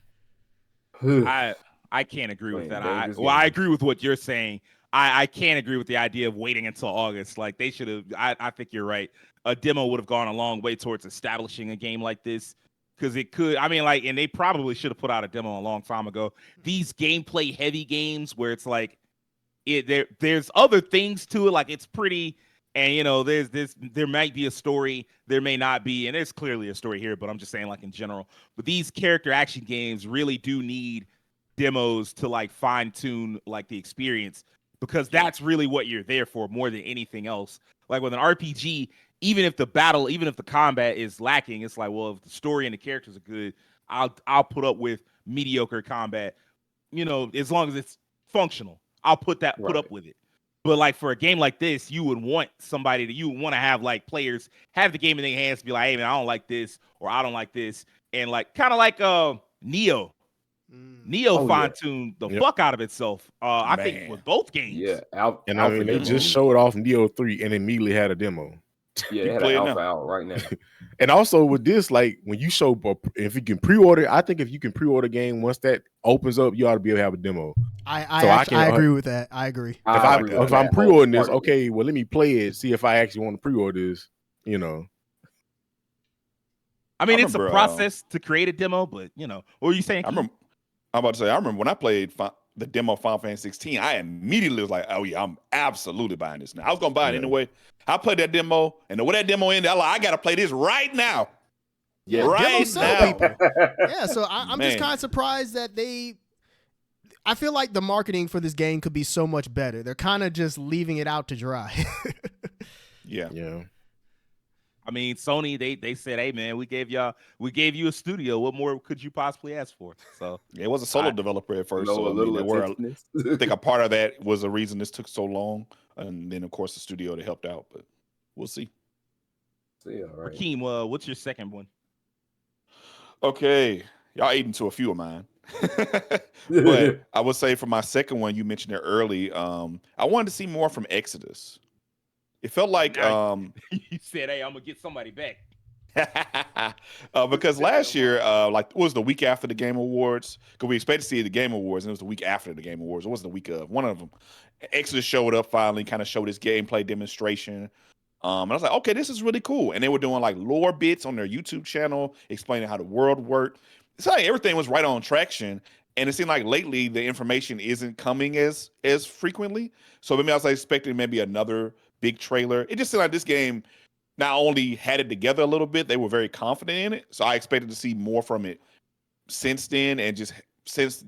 I can't agree with that. I agree with what you're saying. I can't agree with the idea of waiting until August. Like they should have. I think you're right. A demo would have gone a long way towards establishing a game like this, because it could. I mean, like, and they probably should have put out a demo a long time ago. These gameplay heavy games where it's like, there's other things to it. Like it's pretty, and there might be a story, there may not be, and there's clearly a story here. But I'm just saying, like in general. But these character action games really do need demos to like fine tune like the experience, because that's really what you're there for more than anything else. Like with an RPG, even if the combat is lacking, it's like, well, if the story and the characters are good, I'll put up with mediocre combat, as long as it's functional. I'll put up with it. But like for a game like this, you would want to have like players have the game in their hands, be like, hey man, I don't like this, or I don't like this, and like kind of like Neo. Neo fine-tuned the fuck out of itself. I think with both games. Yeah, I mean, they just showed off Neo 3 and immediately had a demo. Yeah, it had an alpha out right now. And also with this, like when you show, if you can pre-order, I think if you can pre-order a game, once that opens up, you ought to be able to have a demo. I agree with that. I agree. If I'm pre-ordering this, okay, well let me play it, see if I actually want to pre-order this. I mean, it's a process to create a demo, but what were you saying? I'm about to say, I remember when I played the demo of Final Fantasy 16, I immediately was like, oh yeah, I'm absolutely buying this now. I was gonna buy it anyway. I played that demo, and with that demo ended, I gotta play this right now. Yeah, right now. People. Yeah, so I'm just kind of surprised that I feel like the marketing for this game could be so much better. They're kind of just leaving it out to dry. Yeah. I mean, Sony, they said, hey man, we gave you a studio. What more could you possibly ask for? So it was a solo developer at first. So I think a part of that was the reason this took so long. And then of course the studio that helped out, but we'll see. See, all right. Rakeem, what's your second one? Okay. Y'all ate into a few of mine. But I would say for my second one, you mentioned it early. I wanted to see more from Exodus. It felt like you said, hey, I'm gonna get somebody back. Because last year, like it was the week after the Game Awards, because we expected to see the Game Awards, and it was the week after the Game Awards. It wasn't the week of one of them. Exodus showed up finally, kind of showed his gameplay demonstration. And I was like, okay, this is really cool. And they were doing like lore bits on their YouTube channel, explaining how the world worked. It's like everything was right on traction. And it seemed like lately the information isn't coming as frequently. So maybe I was expecting maybe another big trailer. It just seemed like this game not only had it together a little bit, they were very confident in it. So I expected to see more from it since then, and just since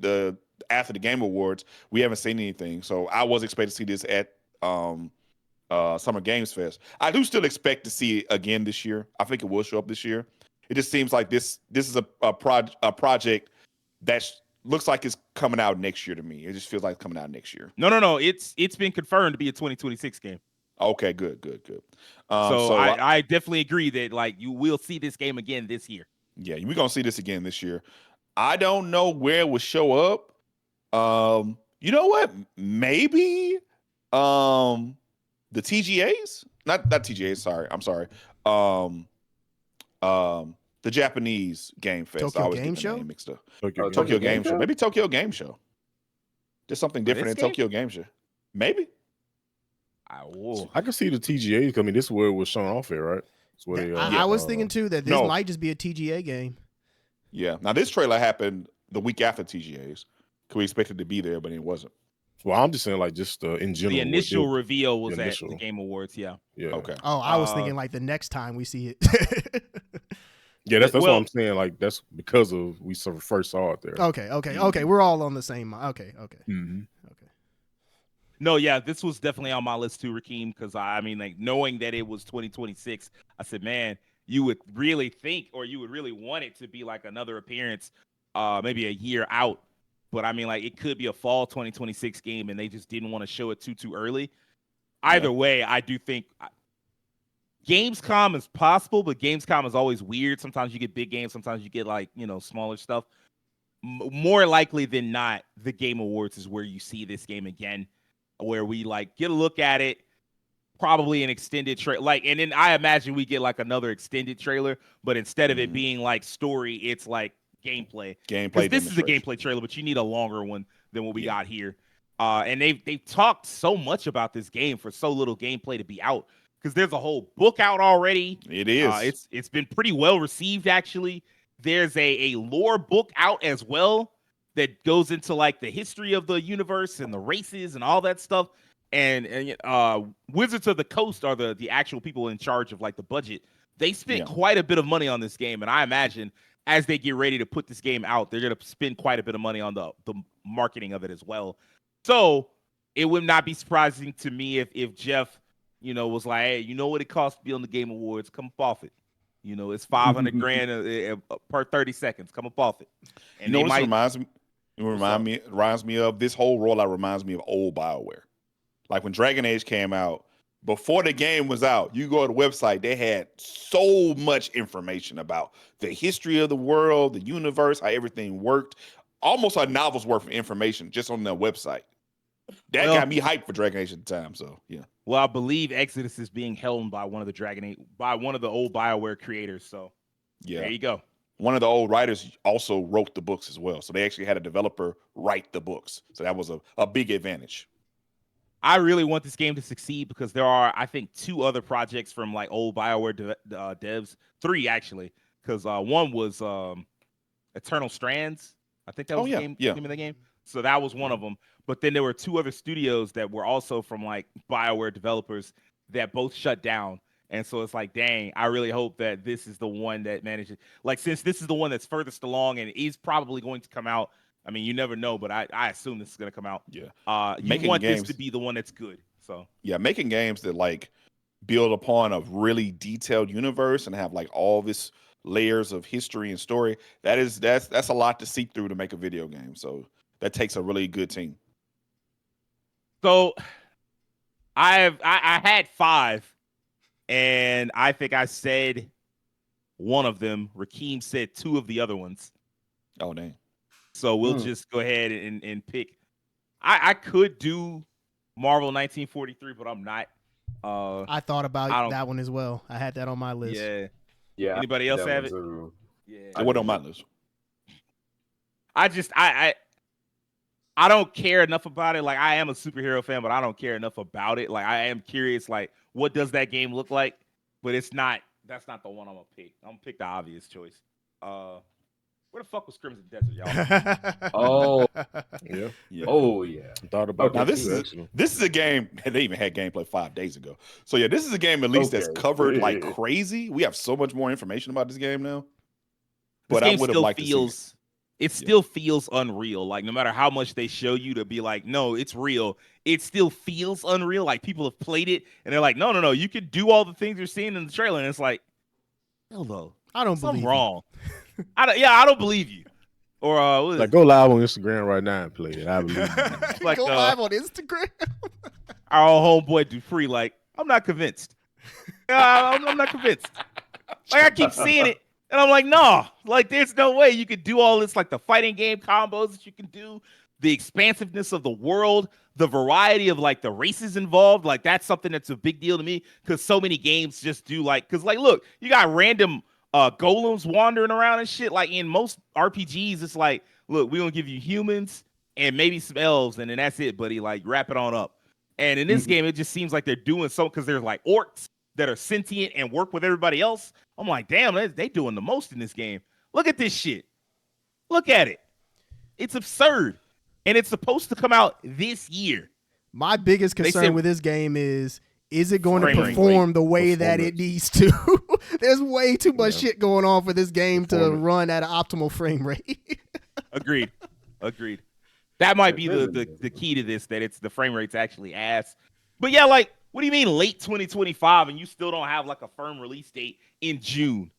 after the Game Awards, we haven't seen anything. So I was expecting to see this at Summer Games Fest. I do still expect to see it again this year. I think it will show up this year. It just seems like this is a project that's looks like it's coming out next year to me. It just feels like it's coming out next year. No. It's been confirmed to be a 2026 game. Okay, good. So I definitely agree that like you will see this game again this year. Yeah, we're gonna see this again this year. I don't know where it will show up. You know what? Maybe the TGAs, not TGAs. Sorry, I'm sorry. The Japanese Game Fest. Tokyo I always Game get the Show? name mixed up. Tokyo Tokyo Game Game Show. Show? Maybe Tokyo Game Show. There's something different in this game? Tokyo Game Show. Maybe. I can see the TGA. I mean, this is where it was shown off here, right? That's where they, I was thinking too that this no. might just be a TGA game. Yeah. Now this trailer happened the week after TGA's. We expected to be there, but it wasn't. Well, I'm just saying, like, just in general. The initial reveal was the at initial. the Game Awards. Yeah. Yeah. Okay. Oh, I was thinking like the next time we see it. Yeah, that's what I'm saying. Like, that's because of we first saw it there. Okay. We're all on the same. Okay. Mm-hmm. No, yeah, this was definitely on my list too, Rakeem, because I mean, like, knowing that it was 2026, I said, man, you would really think, or you would really want it to be like another appearance, maybe a year out. But I mean, like, it could be a fall 2026 game, and they just didn't want to show it too early. Either way, I do think Gamescom is possible, but Gamescom is always weird. Sometimes you get big games, sometimes you get like, smaller stuff. More likely than not, the Game Awards is where you see this game again, where we like get a look at it, probably an extended trailer, and then I imagine we get like another extended trailer, but instead of it being like story, it's like gameplay. This is a gameplay trailer, but you need a longer one than what we got here. And they've talked so much about this game for so little gameplay to be out, because there's a whole book out already. It is. It's been pretty well received, actually. There's a lore book out as well that goes into like the history of the universe and the races and all that stuff. And Wizards of the Coast are the actual people in charge of like the budget. They spent quite a bit of money on this game, and I imagine as they get ready to put this game out, they're going to spend quite a bit of money on the marketing of it as well. So it would not be surprising to me if Jeff, was like, hey, you know what it costs to be on the Game Awards? Come up off it. It's $500,000 per 30 seconds. Come up off it. And reminds me of this whole rollout reminds me of old BioWare. Like when Dragon Age came out, before the game was out, you go to the website, they had so much information about the history of the world, the universe, how everything worked. Almost a novel's worth of information just on their website. That got me hyped for Dragon Age at the time. So yeah. Well, I believe Exodus is being held by one of the old BioWare creators. So yeah, there you go. One of the old writers also wrote the books as well. So they actually had a developer write the books. So that was a big advantage. I really want this game to succeed because there are, I think, 2 other projects from like old BioWare devs, 3 actually, because one was Eternal Strands. I think that was the name of the game. So that was one of them. But then there were 2 other studios that were also from like BioWare developers that both shut down. And so it's like, dang, I really hope that this is the one that manages. Like, since this is the one that's furthest along and is probably going to come out. I mean, you never know, but I assume this is going to come out. Yeah. You want this to be the one that's good. So yeah, making games that like build upon a really detailed universe and have like all this layers of history and story. That's a lot to seek through to make a video game. So that takes a really good team. So I had 5, and I think I said one of them. Rakeem said 2 of the other ones. Oh, dang. So we'll just go ahead and pick. I could do Marvel 1943, but I'm not. I thought about that one as well. I had that on my list. Yeah. Anybody else have it? Yeah. It wasn't on my list. I don't care enough about it. Like, I am a superhero fan, but I don't care enough about it. Like, I am curious, like, what does that game look like? But that's not the one I'm gonna pick. I'm gonna pick the obvious choice. Where the fuck was Crimson Desert, y'all? Oh, yeah. Oh, yeah. Thought about now that this is a game. They even had gameplay 5 days ago. So yeah, this is a game at least that's covered like crazy. We have so much more information about this game now. But I would have liked to see it still feels unreal. Like, no matter how much they show you to be like, no, it's real, it still feels unreal. Like, people have played it and they're like, no, you can do all the things you're seeing in the trailer. And it's like, hello, I don't believe wrong. I don't believe you. Or what is Like, it? go live on Instagram right now and play it. I believe you. Like, Go live on Instagram. our old homeboy Dupree, like, I'm not convinced. I'm not convinced. Like, I keep seeing it, and I'm like, no, like, there's no way you could do all this, like the fighting game combos that you can do, the expansiveness of the world, the variety of like the races involved. Like, that's something that's a big deal to me because so many games just do like, because like, look, you got random golems wandering around and shit. Like in most RPGs, it's like, look, we're gonna give you humans and maybe some elves, and then that's it, buddy. Like, wrap it on up. And in this game, it just seems like they're doing so because there's like orcs that are sentient and work with everybody else. I'm like, damn, they doing the most in this game. Look at this shit. Look at it. It's absurd. And it's supposed to come out this year. My biggest They concern said- with this game is it going to Frame rate. perform the way that it needs to? There's way too much Yeah. shit going on for this game to Performance. run at an optimal frame rate. Agreed. That might be the key to this, that it's the frame rate's actually ass. But yeah, like, what do you mean late 2025 and you still don't have like a firm release date in June?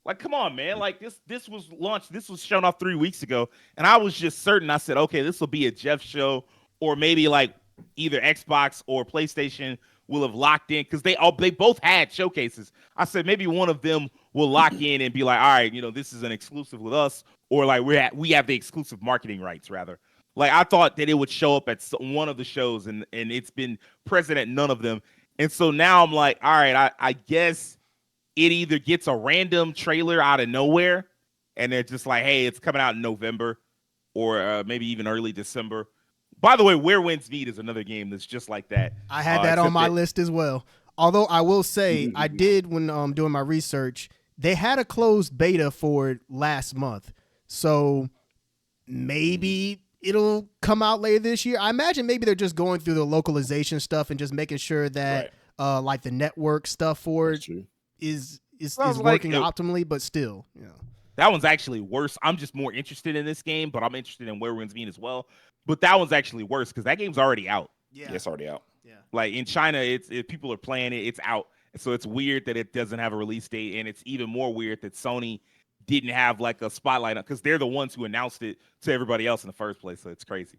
Like, come on, man. Like, this was launched, this was shown off 3 weeks ago, and I was just certain. I said, okay, this will be a Jeff show, or maybe like either Xbox or PlayStation will have locked in, because they both had showcases. I said maybe one of them will lock in and be like, all right, this is an exclusive with us, or like we have the exclusive marketing rights, rather. Like, I thought that it would show up at one of the shows, and it's been present at none of them. And so now I'm like, all right, I guess it either gets a random trailer out of nowhere, and they're just like, hey, it's coming out in November, or maybe even early December. By the way, Where Winds Meet is another game that's just like that. I had that on my list as well. Although I will say, I did, when doing my research, they had a closed beta for it last month. So maybe it'll come out later this year. I imagine maybe they're just going through the localization stuff and just making sure that like the network stuff for it is working optimally, but still, that one's actually worse. I'm just more interested in this game, but I'm interested in Where Winds Meet as well. But that one's actually worse because that game's already out. Yeah, it's already out. Yeah, like in China, if people are playing it, it's out. So it's weird that it doesn't have a release date, and it's even more weird that Sony didn't have like a spotlight because they're the ones who announced it to everybody else in the first place. So it's crazy.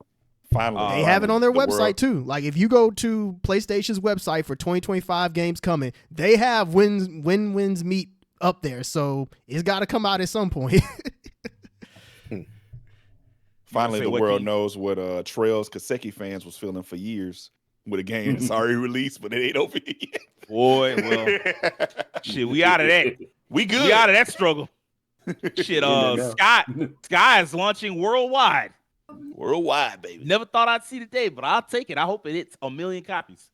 Finally, they have it on their website world. too. Like, if you go to PlayStation's website for 2025 games coming, they have When Winds Meet up there. So it's got to come out at some point. Finally, the what world game? knows what Trails Kaseki fans was feeling for years with a game that's already released, but it ain't over yet. Boy, well, shit, we out of that. We good. We out of that struggle. Shit, Sky is launching worldwide. Worldwide, baby. Never thought I'd see the day, but I'll take it. I hope it hits 1 million copies.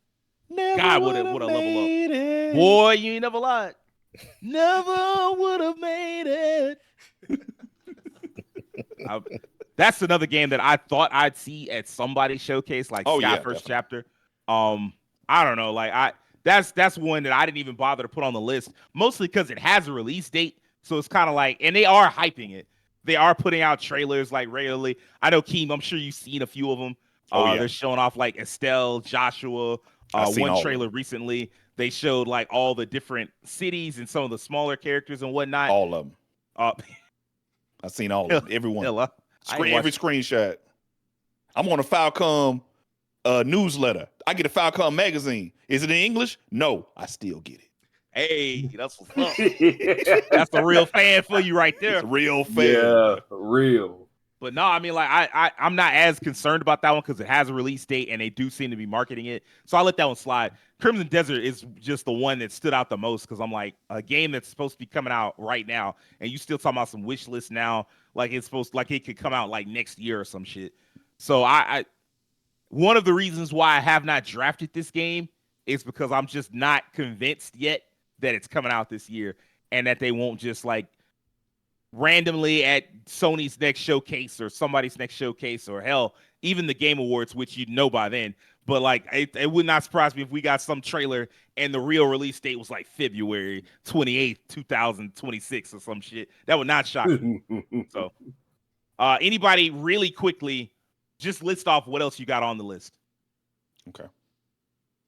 God, would have level up. it. Boy, you ain't never lied. Never would have made it. That's another game that I thought I'd see at somebody's showcase, like Sky First Chapter. I don't know, like that's one that I didn't even bother to put on the list, mostly because it has a release date. So it's kind of like, and they are hyping it. They are putting out trailers like regularly. I know, Keem, I'm sure you've seen a few of them. They're showing off like Estelle, Joshua. One trailer recently, they showed like all the different cities and some of the smaller characters and whatnot. All of them. I've seen all of them. Everyone. Every screenshot. I'm on a Falcom newsletter. I get a Falcom magazine. Is it in English? No, I still get it. Hey, that's what's up. That's a real fan for you right there. It's a real fan. Yeah, real. But no, I mean, like, I'm not as concerned about that one because it has a release date and they do seem to be marketing it. So I let that one slide. Crimson Desert is just the one that stood out the most because I'm like, a game that's supposed to be coming out right now, and you still talking about some wish list now, like it's supposed, like it could come out like next year or some shit. So I one of the reasons why I have not drafted this game is because I'm just not convinced yet that it's coming out this year and that they won't just like randomly at Sony's next showcase or somebody's next showcase, or hell, even the Game Awards, which you'd know by then. But like, it would not surprise me if we got some trailer and the real release date was like February 28th, 2026 or some shit. That would not shock me. So anybody really quickly just list off what else you got on the list. Okay.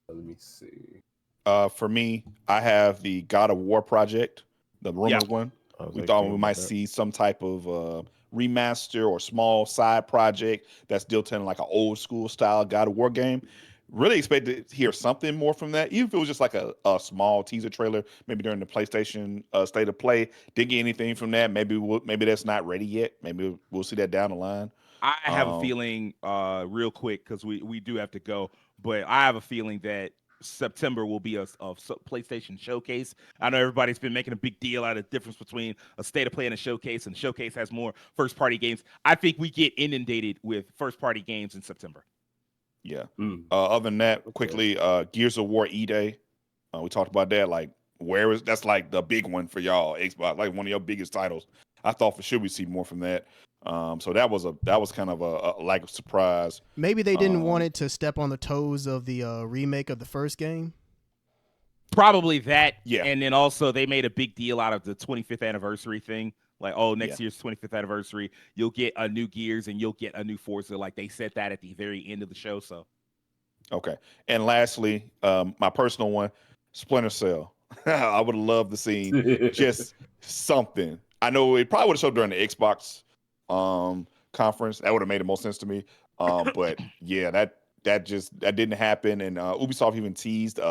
Let me see. For me, I have the God of War project, the rumored one. We thought we might see some type of remaster or small side project that's still telling like an old school style God of War game. Really expected to hear something more from that, even if it was just like a small teaser trailer, maybe during the PlayStation State of Play. Didn't get anything from that. Maybe that's not ready yet. Maybe we'll see that down the line. I have a feeling, real quick, because we do have to go, but I have a feeling that September will be a PlayStation showcase. I know everybody's been making a big deal out of the difference between a state of play and a showcase, and the showcase has more first party games. I think we get inundated with first party games in September. Yeah. Other than that, quickly, Gears of War E-Day. We talked about that. Like, that's like the big one for y'all, Xbox, like one of your biggest titles. I thought for sure we'd see more from that. So that was kind of a lack of surprise. Maybe they didn't want it to step on the toes of the remake of the first game. Probably that. Yeah. And then also they made a big deal out of the 25th anniversary thing. Like, oh, next year's 25th anniversary, you'll get a new Gears and you'll get a new Forza. Like, they said that at the very end of the show. So, okay. And lastly, my personal one, Splinter Cell. I would have loved to see just something. I know it probably would have showed during the Xbox conference. That would have made the most sense to me. But yeah, that didn't happen. And Ubisoft even teased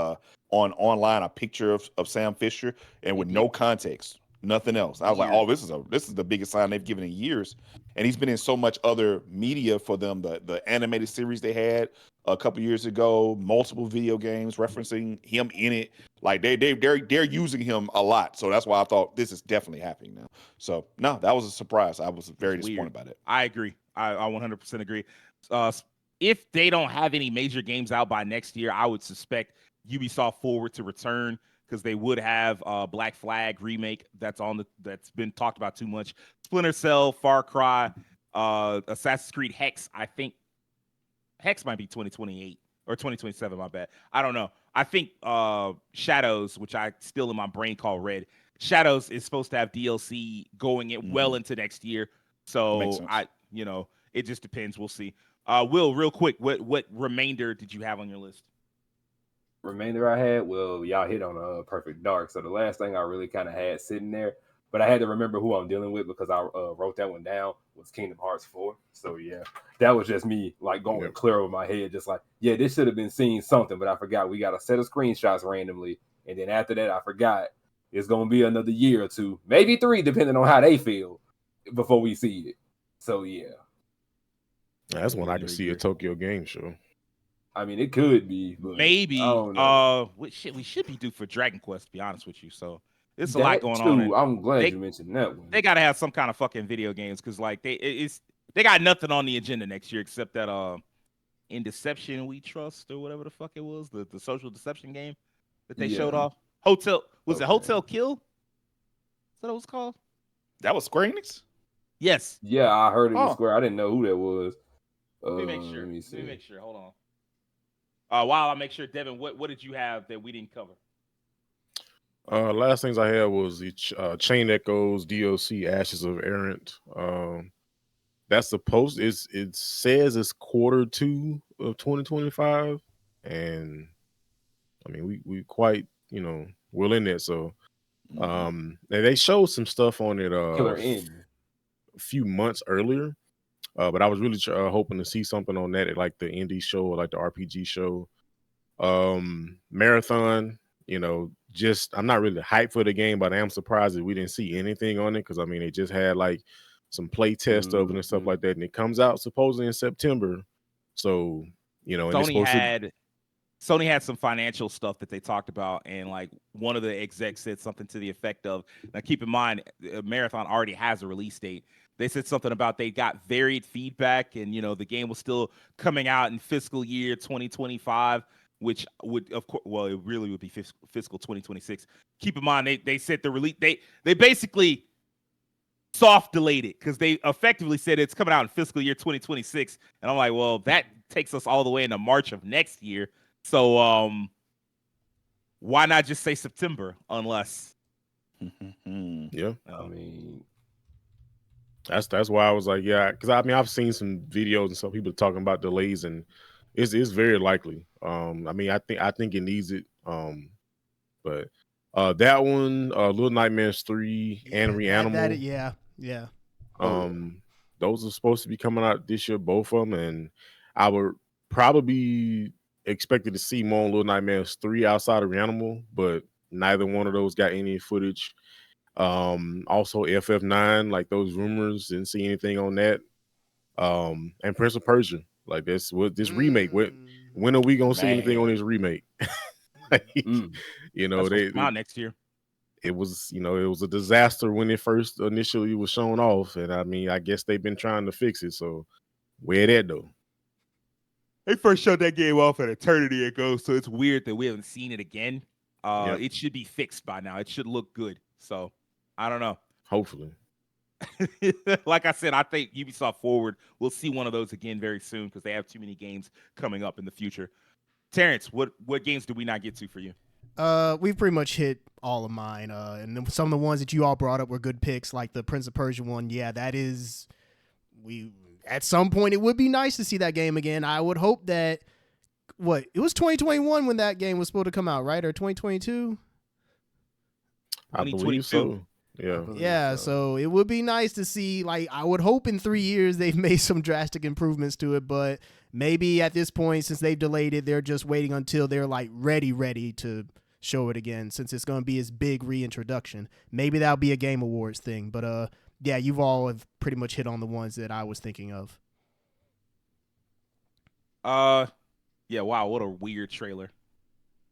online a picture of Sam Fisher, and with no context. Nothing else. I was like, oh, this is the biggest sign they've given in years. And he's been in so much other media for them. The animated series they had a couple years ago, multiple video games referencing him in it. Like they're using him a lot. So that's why I thought this is definitely happening now. So no, that was a surprise. I was very disappointed by that. I agree. I 100% agree. If they don't have any major games out by next year, I would suspect Ubisoft Forward to return, because they would have Black Flag remake that's been talked about too much. Splinter Cell, Far Cry, Assassin's Creed Hex. I think Hex might be 2028 or 2027. My bad. I don't know. I think Shadows, which I still in my brain call Red. Shadows is supposed to have DLC going well into next year. So it just depends. We'll see. Will, real quick, what remainder did you have on your list? Remainder I had, well, y'all hit on Perfect Dark. So the last thing I really kind of had sitting there, but I had to remember who I'm dealing with because I wrote that one down, was Kingdom Hearts 4. So yeah, that was just me like going clear over my head, just like, yeah, this should have been seeing something, but I forgot. We got a set of screenshots randomly, and then after that I forgot it's gonna be another year or two, maybe 3, depending on how they feel before we see it. So yeah, that's when I can see a Tokyo Game Show. I mean, it could be, but maybe. We should be due for Dragon Quest, to be honest with you. So it's a lot going on. I'm glad you mentioned that one. They got to have some kind of fucking video games, because like they got nothing on the agenda next year except that In Deception We Trust, or whatever the fuck it was, the social deception game that they showed off. Hotel Kill? Is that what it was called? That was Square Enix? Yes. Yeah, I heard it was Square. I didn't know who that was. Let me make sure. Hold on. While I make sure, Devin, what did you have that we didn't cover? Last things I had was the Chain Echoes DLC Ashes of Errant. That's supposed. It says it's Q2 of 2025, and I mean we quite well in there. So and they showed some stuff on it a few months earlier. But I was really hoping to see something on that at like the indie show or like the RPG show. Marathon, just I'm not really hyped for the game, but I am surprised that we didn't see anything on it, because I mean, they just had like some play test of it and stuff like that, and it comes out supposedly in September. So, Sony had some financial stuff that they talked about, and like one of the execs said something to the effect of, now keep in mind, Marathon already has a release date. They said something about they got varied feedback, and the game was still coming out in fiscal year 2025, which would, of course, well, it really would be fiscal 2026. Keep in mind, they said the release, they basically soft delayed it, because they effectively said it's coming out in fiscal year 2026, and I'm like, well, that takes us all the way into March of next year. So why not just say September, unless yeah, I mean, that's why I was like, yeah, because I mean, I've seen some videos and some people talking about delays, and it's very likely. I mean, I think it needs it. But That one, Little Nightmares 3 and Reanimal. Yeah. Those are supposed to be coming out this year, both of them, and I would probably expected to see more on Little Nightmares 3 outside of Reanimal, but neither one of those got any footage. Also FF9, like those rumors, didn't see anything on that. And Prince of Persia, like this remake. When are we gonna see anything on this remake? You know, That's come out next year. It was, it was a disaster when it first initially was shown off, and I mean, I guess they've been trying to fix it. So where that though? They first showed that game off at eternity ago, so it's weird that we haven't seen it again. Yep. It should be fixed by now. It should look good. So I don't know. Hopefully. Like I said, I think Ubisoft Forward, we'll see one of those again very soon because they have too many games coming up in the future. Terrence, what games do we not get to for you? We've pretty much hit all of mine. And then some of the ones that you all brought up were good picks, like the Prince of Persia one. Yeah, that is. At some point, it would be nice to see that game again. I would hope that. It was 2021 when that game was supposed to come out, right? Or 2022? I believe so. Yeah. So it would be nice to see, like, I would hope in 3 years they've made some drastic improvements to it, but maybe at this point, since they've delayed it, they're just waiting until they're like ready to show it again, since it's going to be his big reintroduction. Maybe that'll be a Game Awards thing, but yeah, you've all have pretty much hit on the ones that I was thinking of. Yeah, wow, what a weird trailer.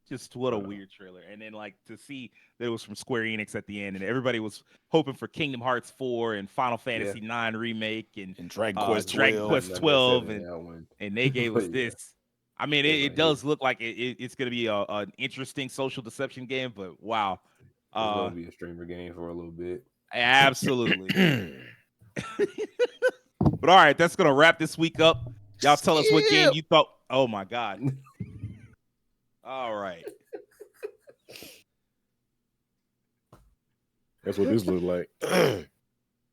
Just what a weird trailer. And then, like, to see that it was from Square Enix at the end, and everybody was hoping for Kingdom Hearts 4 and Final Fantasy 9 remake and Dragon Quest 12 and they gave us this. I mean, it does look like it's going to be an interesting social deception game, but wow. It's going to be a streamer game for a little bit. Absolutely. But all right, that's going to wrap this week up. Y'all tell us what game you thought. Oh, my God. All right. That's what this looked like.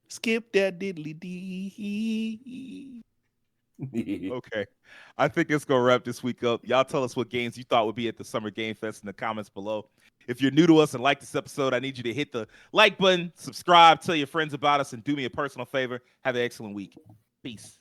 Skip that diddly dee. Okay. I think it's going to wrap this week up. Y'all tell us what games you thought would be at the Summer Game Fest in the comments below. If you're new to us and like this episode, I need you to hit the like button, subscribe, tell your friends about us, and do me a personal favor. Have an excellent week. Peace.